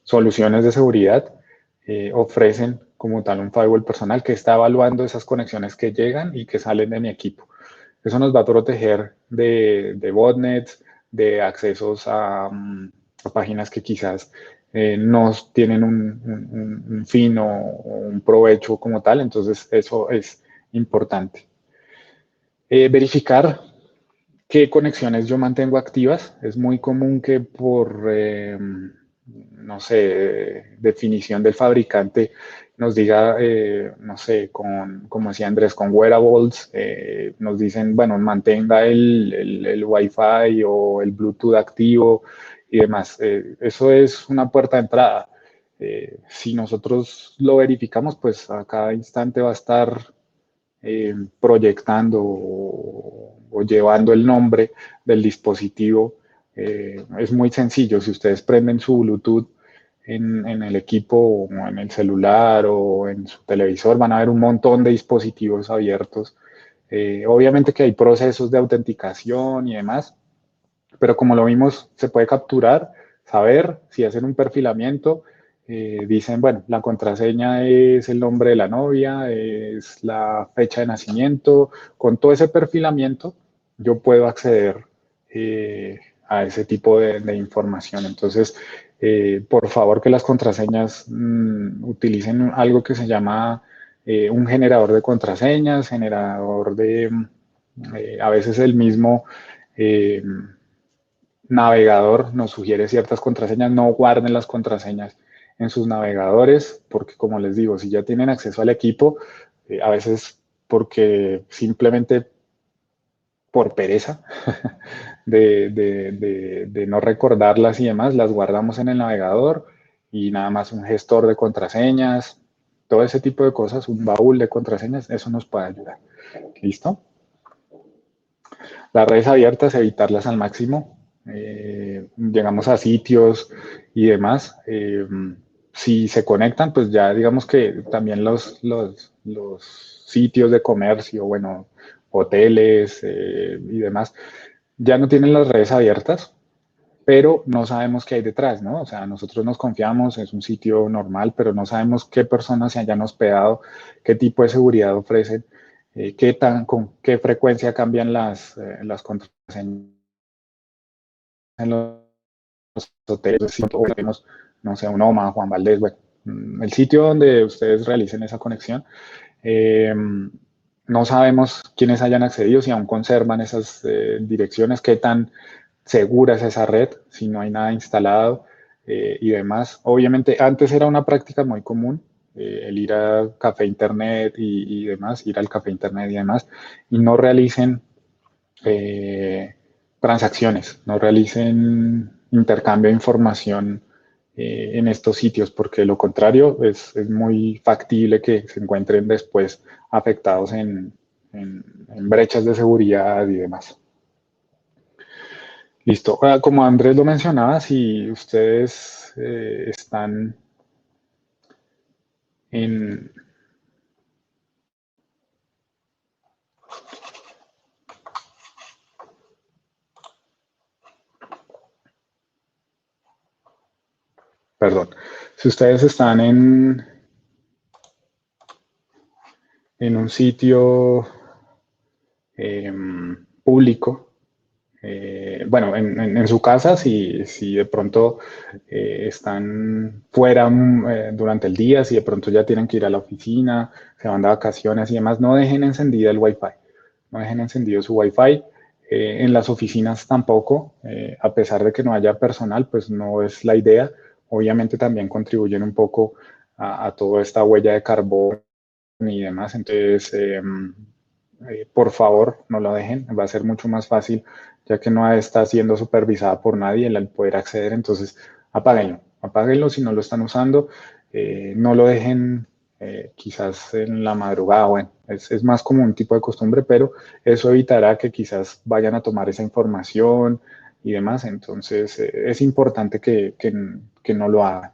soluciones de seguridad ofrecen como tal un firewall personal que está evaluando esas conexiones que llegan y que salen de mi equipo. Eso nos va a proteger de botnets, de accesos a páginas que quizás no tienen un fin o un provecho como tal. Entonces, eso es importante. Verificar qué conexiones yo mantengo activas. Es muy común que por, no sé, definición del fabricante nos diga, no sé, como decía Andrés, con wearables, nos dicen, bueno, mantenga el Wi-Fi o el Bluetooth activo y demás. Eso es una puerta de entrada. Si nosotros lo verificamos, pues a cada instante va a estar proyectando o llevando el nombre del dispositivo. Es muy sencillo. Si ustedes prenden su Bluetooth en el equipo o en el celular o en su televisor, van a ver un montón de dispositivos abiertos. Obviamente que hay procesos de autenticación y demás, pero como lo vimos, se puede capturar, saber si hacen un perfilamiento. Dicen, bueno, la contraseña es el nombre de la novia, es la fecha de nacimiento. Con todo ese perfilamiento, yo puedo acceder a ese tipo de información. Entonces, por favor, que las contraseñas utilicen algo que se llama un generador de contraseñas, generador a veces el mismo navegador nos sugiere ciertas contraseñas. No guarden las contraseñas en sus navegadores, porque como les digo, si ya tienen acceso al equipo, a veces porque simplemente por pereza de no recordarlas y demás, las guardamos en el navegador y nada más un gestor de contraseñas, todo ese tipo de cosas, un baúl de contraseñas, eso nos puede ayudar. ¿Listo? Las redes abiertas, evitarlas al máximo. Llegamos a sitios y demás. Si se conectan, pues ya digamos que también los sitios de comercio, bueno, hoteles y demás, ya no tienen las redes abiertas, pero no sabemos qué hay detrás, ¿no? O sea, nosotros nos confiamos, es un sitio normal, pero no sabemos qué personas se hayan hospedado, qué tipo de seguridad ofrecen, con qué frecuencia cambian las contraseñas en los hoteles, o tenemos, no sé, un OMA, Juan Valdés, bueno, el sitio donde ustedes realicen esa conexión. No sabemos quiénes hayan accedido, si aún conservan esas direcciones, qué tan segura es esa red, si no hay nada instalado y demás. Obviamente, antes era una práctica muy común el ir a café internet y demás, ir al café internet y demás, y no realicen transacciones, no realicen intercambio de información en estos sitios, porque lo contrario es muy factible que se encuentren después afectados en brechas de seguridad y demás. Listo. Como Andrés lo mencionaba, si ustedes están en... Perdón. Si ustedes están en un sitio público, bueno, en su casa, si de pronto están fuera durante el día, si de pronto ya tienen que ir a la oficina, se van de vacaciones y demás, no dejen encendida el Wi-Fi, no dejen encendido su Wi-Fi. En las oficinas tampoco, a pesar de que no haya personal, pues no es la idea. Obviamente también contribuyen un poco a toda esta huella de carbono y demás. Entonces, por favor, no lo dejen. Va a ser mucho más fácil, ya que no está siendo supervisada por nadie el poder acceder. Entonces, apáguenlo. Apáguenlo si no lo están usando. No lo dejen quizás en la madrugada. Bueno, es más como un tipo de costumbre, pero eso evitará que quizás vayan a tomar esa información y demás. Entonces, es importante que no lo hagan.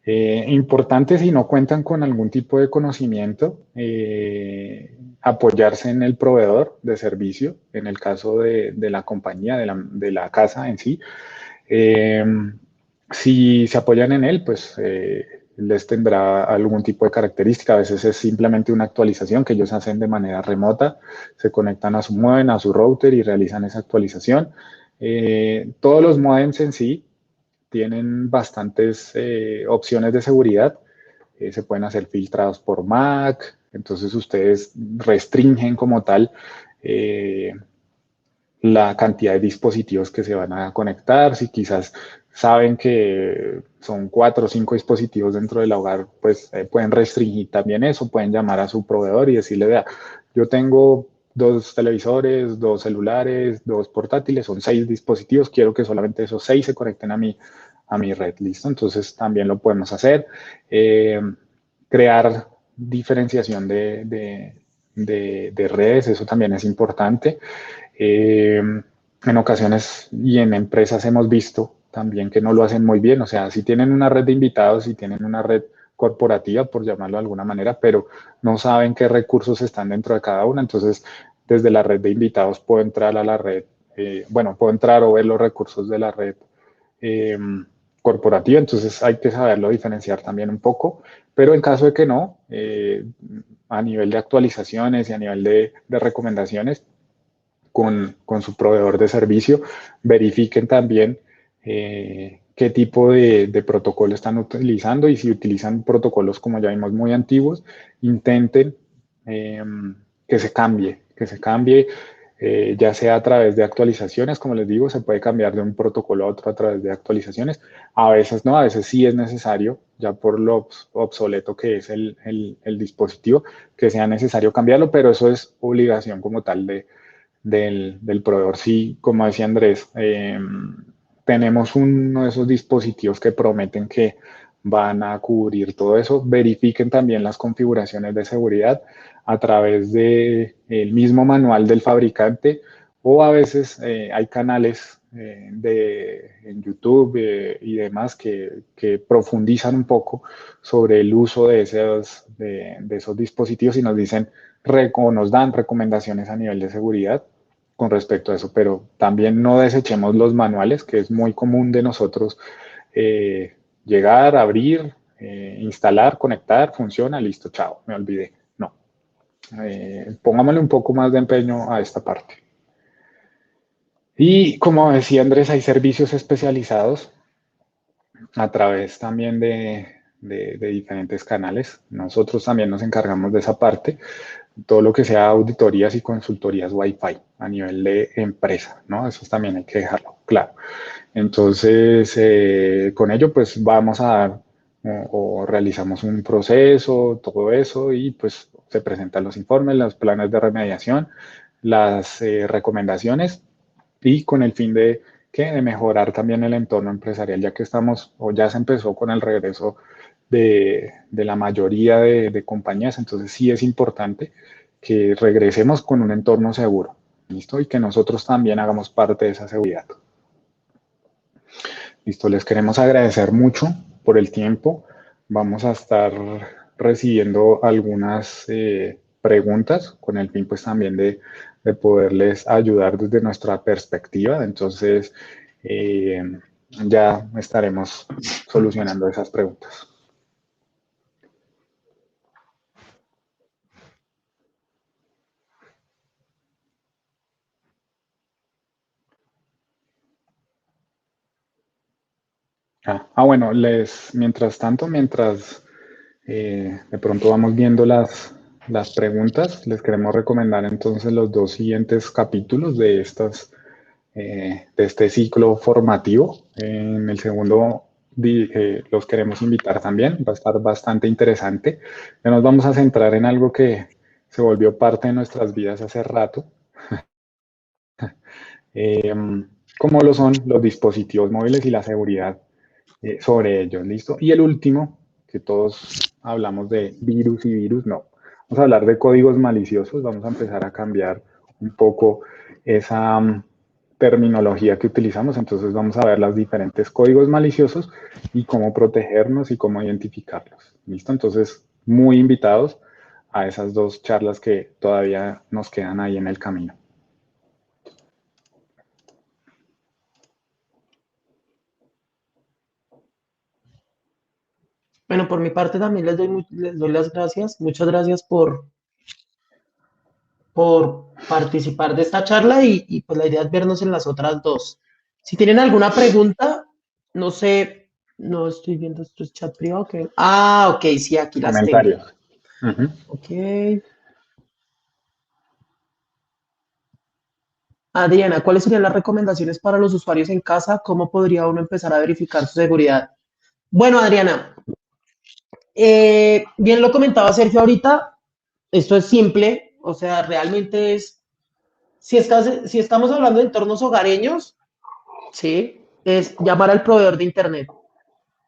Importante si no cuentan con algún tipo de conocimiento, apoyarse en el proveedor de servicio, en el caso de la compañía, de la casa en sí. Eh, si se apoyan en él, pues les tendrá algún tipo de característica. A veces es simplemente una actualización que ellos hacen de manera remota, se conectan a su modem, a su router y realizan esa actualización. Todos los modems en sí tienen bastantes opciones de seguridad. Se pueden hacer filtrados por MAC, entonces ustedes restringen como tal eh, la cantidad de dispositivos que se van a conectar. Si quizás saben que son 4 o 5 dispositivos dentro del hogar, pues pueden restringir también eso, pueden llamar a su proveedor y decirle, vea, yo tengo 2 televisores, 2 celulares, 2 portátiles, son 6 dispositivos, quiero que solamente esos 6 se conecten a mi red, ¿listo? Entonces también lo podemos hacer. Crear diferenciación de redes, eso también es importante. En ocasiones y en empresas hemos visto también que no lo hacen muy bien, o sea, si tienen una red de invitados, si tienen una red corporativa, por llamarlo de alguna manera, pero no saben qué recursos están dentro de cada una, entonces desde la red de invitados puedo entrar a la red, bueno, puedo entrar o ver los recursos de la red eh, corporativa, entonces hay que saberlo diferenciar también un poco, pero en caso de que no, a nivel de actualizaciones y a nivel de recomendaciones, con su proveedor de servicio, verifiquen también qué tipo de protocolo están utilizando y si utilizan protocolos, como ya vimos, muy antiguos, intenten que se cambie, ya sea a través de actualizaciones, como les digo, se puede cambiar de un protocolo a otro a través de actualizaciones. A veces no, a veces sí es necesario, ya por lo obsoleto que es el dispositivo, que sea necesario cambiarlo, pero eso es obligación como tal del proveedor. Sí, como decía Andrés, tenemos uno de esos dispositivos que prometen que van a cubrir todo eso. Verifiquen también las configuraciones de seguridad a través del mismo manual del fabricante o a veces hay canales en YouTube y demás que profundizan un poco sobre el uso de esos dispositivos y nos dicen o nos dan recomendaciones a nivel de seguridad con respecto a eso, pero también no desechemos los manuales, que es muy común de nosotros llegar, abrir, instalar, conectar, funciona, listo, chao, me olvidé. No, pongámosle un poco más de empeño a esta parte. Y como decía Andrés, hay servicios especializados a través también de diferentes canales. Nosotros también nos encargamos de esa parte, todo lo que sea auditorías y consultorías Wi-Fi a nivel de empresa, ¿no? Eso también hay que dejarlo claro. Entonces, con ello, pues vamos a dar o realizamos un proceso, todo eso, y pues se presentan los informes, los planes de remediación, las recomendaciones, y con el fin de mejorar también el entorno empresarial, ya que estamos, o ya se empezó con el regreso de la mayoría de compañías, entonces sí es importante que regresemos con un entorno seguro, ¿listo? Y que nosotros también hagamos parte de esa seguridad. Listo, les queremos agradecer mucho por el tiempo. Vamos a estar recibiendo algunas preguntas con el fin pues también de poderles ayudar desde nuestra perspectiva. Entonces, eh, ya estaremos solucionando esas preguntas. Bueno, mientras tanto, mientras de pronto vamos viendo las preguntas, les queremos recomendar entonces los 2 siguientes capítulos de este ciclo formativo. En el segundo los queremos invitar también, va a estar bastante interesante. Ya nos vamos a centrar en algo que se volvió parte de nuestras vidas hace rato, como lo son los dispositivos móviles y la seguridad sobre ellos, ¿listo? Y el último, que todos hablamos de virus y virus, no. Vamos a hablar de códigos maliciosos, vamos a empezar a cambiar un poco esa, terminología que utilizamos, entonces vamos a ver los diferentes códigos maliciosos y cómo protegernos y cómo identificarlos. ¿Listo? Entonces, muy invitados a esas dos charlas que todavía nos quedan ahí en el camino. Bueno, por mi parte también les doy las gracias. Muchas gracias por participar de esta charla y pues la idea es vernos en las otras dos. Si tienen alguna pregunta, no sé, no estoy viendo esto es chat privado. Ok, sí, aquí las tengo. Comentarios. Ujú. Ok. Adriana, ¿cuáles serían las recomendaciones para los usuarios en casa? ¿Cómo podría uno empezar a verificar su seguridad? Bueno, Adriana, bien lo comentaba Sergio ahorita, esto es simple, o sea, realmente es, si estamos hablando de entornos hogareños, ¿sí? Es llamar al proveedor de Internet.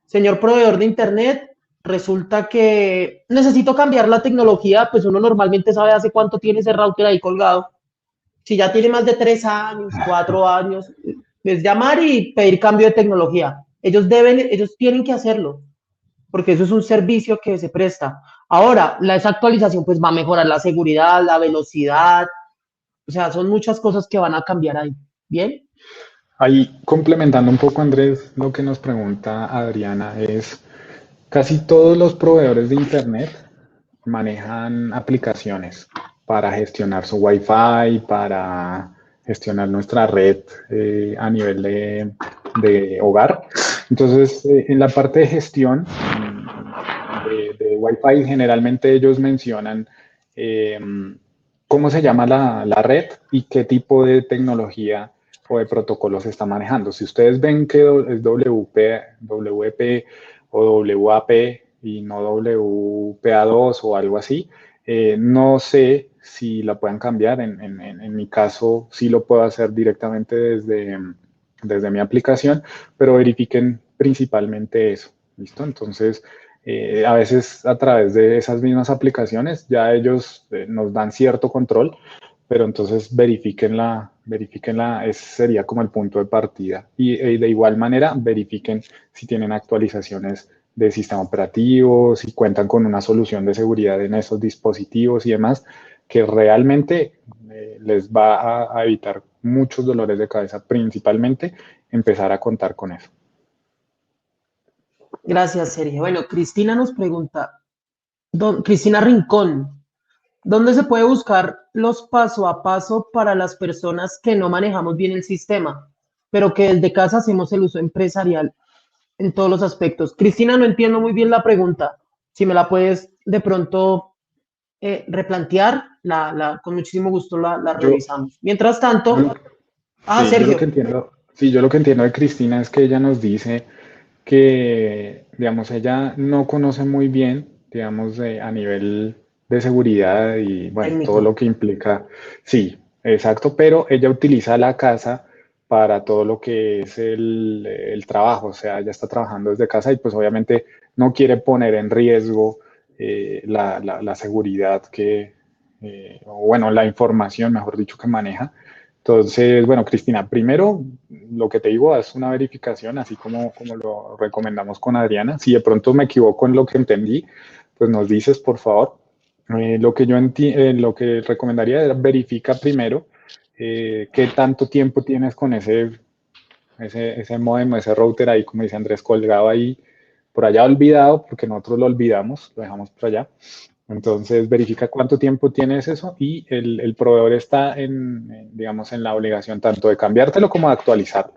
Señor proveedor de Internet, resulta que necesito cambiar la tecnología, pues uno normalmente sabe hace cuánto tiene ese router ahí colgado. Si ya tiene más de 3 años, 4 años, es llamar y pedir cambio de tecnología. Ellos tienen que hacerlo, porque eso es un servicio que se presta. Ahora, esa actualización pues va a mejorar la seguridad, la velocidad, o sea, son muchas cosas que van a cambiar ahí. ¿Bien? Ahí, complementando un poco, Andrés, lo que nos pregunta Adriana es, casi todos los proveedores de Internet manejan aplicaciones para gestionar su Wi-Fi, para gestionar nuestra red a nivel de hogar. Entonces, en la parte de gestión de Wi-Fi, generalmente ellos mencionan eh, cómo se llama la red y qué tipo de tecnología o de protocolo se está manejando. Si ustedes ven que es WP o WAP y no WPA2 o algo así, no sé si la puedan cambiar. En mi caso, sí lo puedo hacer directamente desde mi aplicación, pero verifiquen principalmente eso. ¿Listo? Entonces, a veces a través de esas mismas aplicaciones ya ellos nos dan cierto control, pero entonces verifíquenla, ese sería como el punto de partida. Y de igual manera, verifiquen si tienen actualizaciones de sistema operativo, si cuentan con una solución de seguridad en esos dispositivos y demás, que realmente les va a evitar muchos dolores de cabeza, principalmente empezar a contar con eso. Gracias, Sergio. Bueno, Cristina nos pregunta, Cristina Rincón, ¿dónde se puede buscar los paso a paso para las personas que no manejamos bien el sistema, pero que desde casa hacemos el uso empresarial en todos los aspectos? Cristina, no entiendo muy bien la pregunta. Si me la puedes de pronto replantear, con muchísimo gusto la Yo, revisamos. Mientras yo tanto, lo- sí, yo lo que Sergio, entiendo, sí, yo lo que entiendo de Cristina es que ella nos dice que, digamos, ella no conoce muy bien, digamos, a nivel de seguridad y, bueno, todo técnico. lo que implica, sí, exacto, pero ella utiliza la casa para todo lo que es el trabajo, o sea, ella está trabajando desde casa y pues obviamente no quiere poner en riesgo la seguridad o bueno, la información, mejor dicho, que maneja. Entonces, bueno, Cristina, primero lo que te digo es una verificación, así como lo recomendamos con Adriana. Si de pronto me equivoco en lo que entendí, pues nos dices, por favor. Lo que recomendaría es verifica primero qué tanto tiempo tienes con ese módem, ese router ahí, como dice Andrés, colgado ahí, por allá olvidado, porque nosotros lo olvidamos, lo dejamos por allá. Entonces, verifica cuánto tiempo tienes eso y el proveedor está digamos, en la obligación tanto de cambiártelo como de actualizarlo.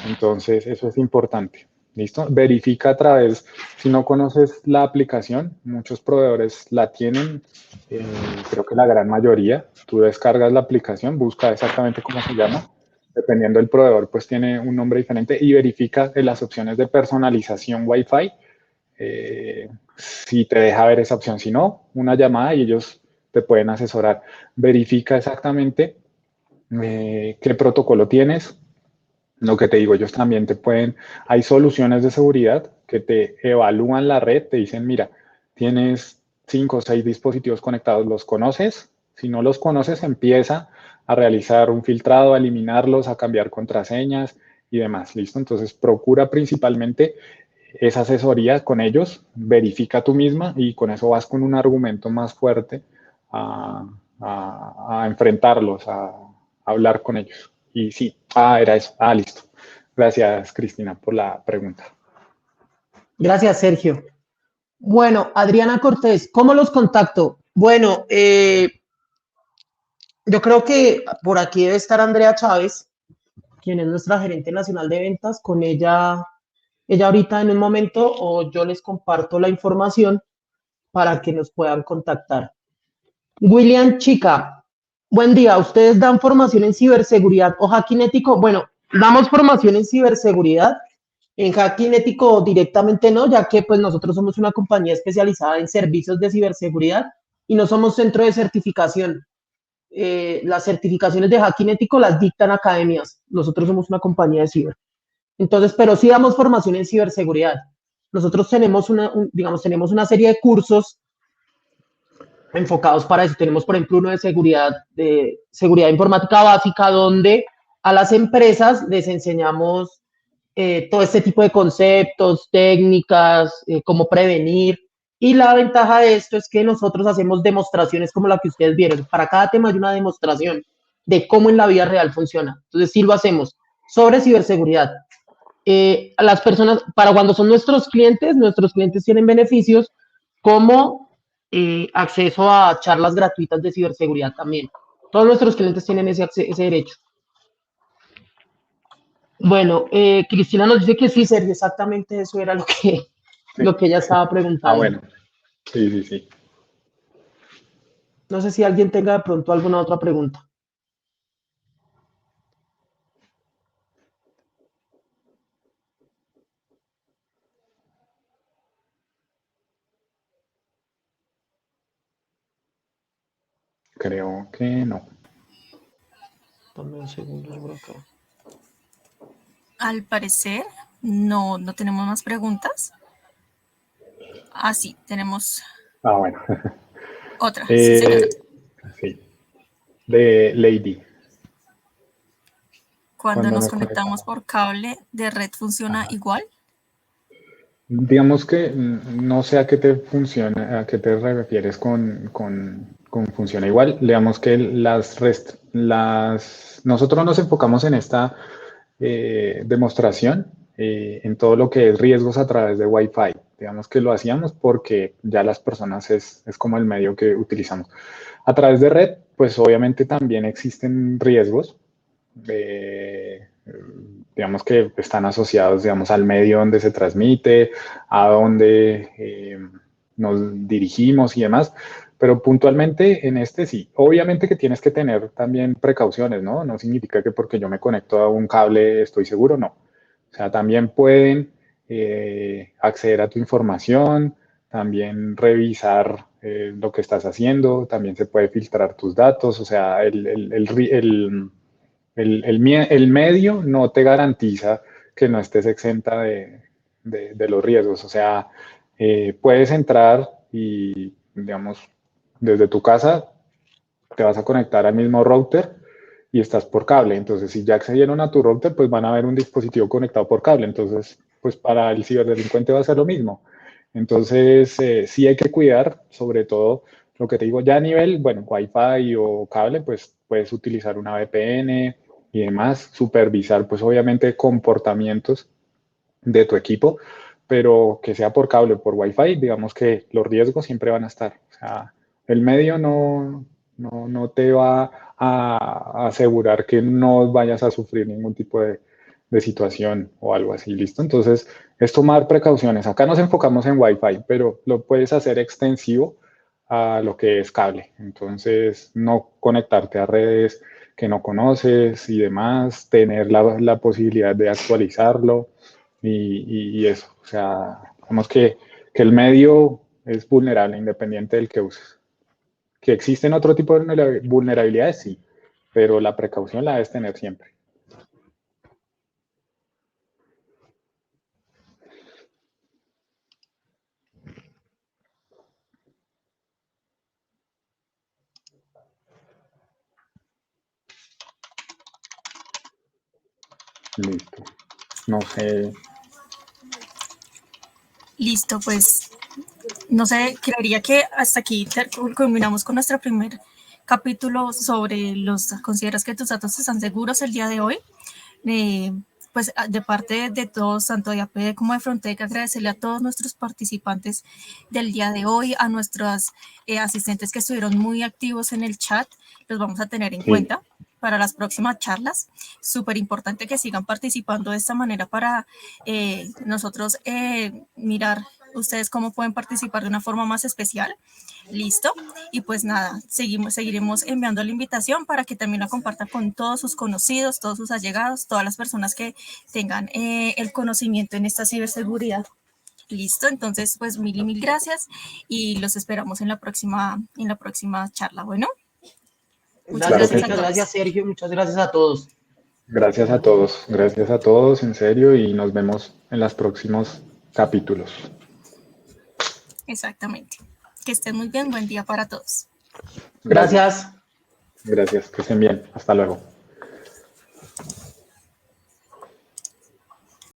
Entonces, eso es importante. ¿Listo? Verifica a través, si no conoces la aplicación, muchos proveedores la tienen, creo que la gran mayoría. Tú descargas la aplicación, busca exactamente cómo se llama. Dependiendo del proveedor, pues tiene un nombre diferente y verifica en las opciones de personalización Wi-Fi si te deja ver esa opción. Si no, una llamada y ellos te pueden asesorar. Verifica exactamente qué protocolo tienes. Lo que te digo, ellos también hay soluciones de seguridad que te evalúan la red, te dicen, mira, tienes 5 o 6 dispositivos conectados, ¿los conoces? Si no los conoces, empieza a realizar un filtrado, a eliminarlos, a cambiar contraseñas y demás, ¿listo? Entonces procura principalmente esa asesoría con ellos, verifica tú misma y con eso vas con un argumento más fuerte a enfrentarlos, a hablar con ellos. Y sí, era eso. Listo. Gracias, Cristina, por la pregunta. Gracias, Sergio. Bueno, Adriana Cortés, ¿cómo los contacto? Bueno, yo creo que por aquí debe estar Andrea Chávez, quien es nuestra gerente nacional de ventas. Con ella ahorita en un momento, o yo les comparto la información para que nos puedan contactar. William Chica, buen día. ¿Ustedes dan formación en ciberseguridad o hacking ético? Bueno, damos formación en ciberseguridad. En hacking ético directamente no, ya que pues nosotros somos una compañía especializada en servicios de ciberseguridad y no somos centro de certificación. Las certificaciones de hacking ético las dictan academias. Nosotros somos una compañía de ciber. Entonces, pero sí damos formación en ciberseguridad. Nosotros tenemos tenemos una serie de cursos enfocados para eso. Tenemos, por ejemplo, uno de seguridad informática básica, donde a las empresas les enseñamos todo este tipo de conceptos, técnicas, cómo prevenir. Y la ventaja de esto es que nosotros hacemos demostraciones como la que ustedes vieron. Para cada tema hay una demostración de cómo en la vida real funciona. Entonces, sí lo hacemos sobre ciberseguridad. A las personas, para cuando son nuestros clientes tienen beneficios como acceso a charlas gratuitas de ciberseguridad también. Todos nuestros clientes tienen ese derecho. Bueno, Cristina nos dice que sí, Sergio, exactamente eso era lo que ella estaba preguntando. Bueno, sí, sí, sí. No sé si alguien tenga de pronto alguna otra pregunta. Creo que no. Dame un segundo por acá. Al parecer, no tenemos más preguntas. Sí, tenemos Bueno. otra. Sí, señora. Sí, de Lady. Cuando nos conectamos por cable de red, ¿funciona igual? Digamos que no sé a qué te refieres con funciona igual. Digamos que nosotros nos enfocamos en esta demostración en todo lo que es riesgos a través de Wi-Fi. Digamos que lo hacíamos porque ya las personas es como el medio que utilizamos. A través de red, pues obviamente también existen riesgos. Digamos que están asociados, digamos, al medio donde se transmite, a donde nos dirigimos y demás, pero puntualmente en este sí. Obviamente que tienes que tener también precauciones, ¿no? No significa que porque yo me conecto a un cable estoy seguro, no. O sea, también pueden acceder a tu información, también revisar lo que estás haciendo, también se puede filtrar tus datos, o sea, el medio no te garantiza que no estés exenta de los riesgos. O sea, puedes entrar y, digamos, desde tu casa te vas a conectar al mismo router y estás por cable. Entonces, si ya accedieron a tu router, pues van a ver un dispositivo conectado por cable. Entonces, pues para el ciberdelincuente va a ser lo mismo. Entonces, sí hay que cuidar, sobre todo lo que te digo, ya a nivel, bueno, Wi-Fi o cable, pues puedes utilizar una VPN y demás, supervisar, pues obviamente comportamientos de tu equipo, pero que sea por cable o por Wi-Fi, digamos que los riesgos siempre van a estar. O sea, el medio no te va a asegurar que no vayas a sufrir ningún tipo de situación o algo así, ¿listo? Entonces, es tomar precauciones. Acá nos enfocamos en Wi-Fi, pero lo puedes hacer extensivo a lo que es cable. Entonces, no conectarte a redes que no conoces y demás, tener la posibilidad de actualizarlo y eso. O sea, digamos que el medio es vulnerable independiente del que uses. Que existen otro tipo de vulnerabilidades, sí, pero la precaución la debes tener siempre. Listo. No sé. Listo, pues no sé, creería que hasta aquí culminamos con nuestro primer capítulo sobre los consideras que tus datos están seguros el día de hoy. Pues de parte de todos, tanto de APD como de Frontec, agradecerle a todos nuestros participantes del día de hoy, a nuestros asistentes que estuvieron muy activos en el chat, los vamos a tener en cuenta para las próximas charlas. Súper importante que sigan participando de esta manera para nosotros mirar ustedes cómo pueden participar de una forma más especial. Listo. Y pues nada, seguiremos enviando la invitación para que también la compartan con todos sus conocidos, todos sus allegados, todas las personas que tengan el conocimiento en esta ciberseguridad. Listo, entonces pues mil gracias y los esperamos en la próxima charla. Bueno, muchas Claro que gracias a sí. Muchas todos. gracias, Sergio. Muchas gracias a todos. Gracias a todos, en serio, y nos vemos en los próximos capítulos. Exactamente. Que estén muy bien, buen día para todos. Gracias. Gracias, que estén bien. Hasta luego.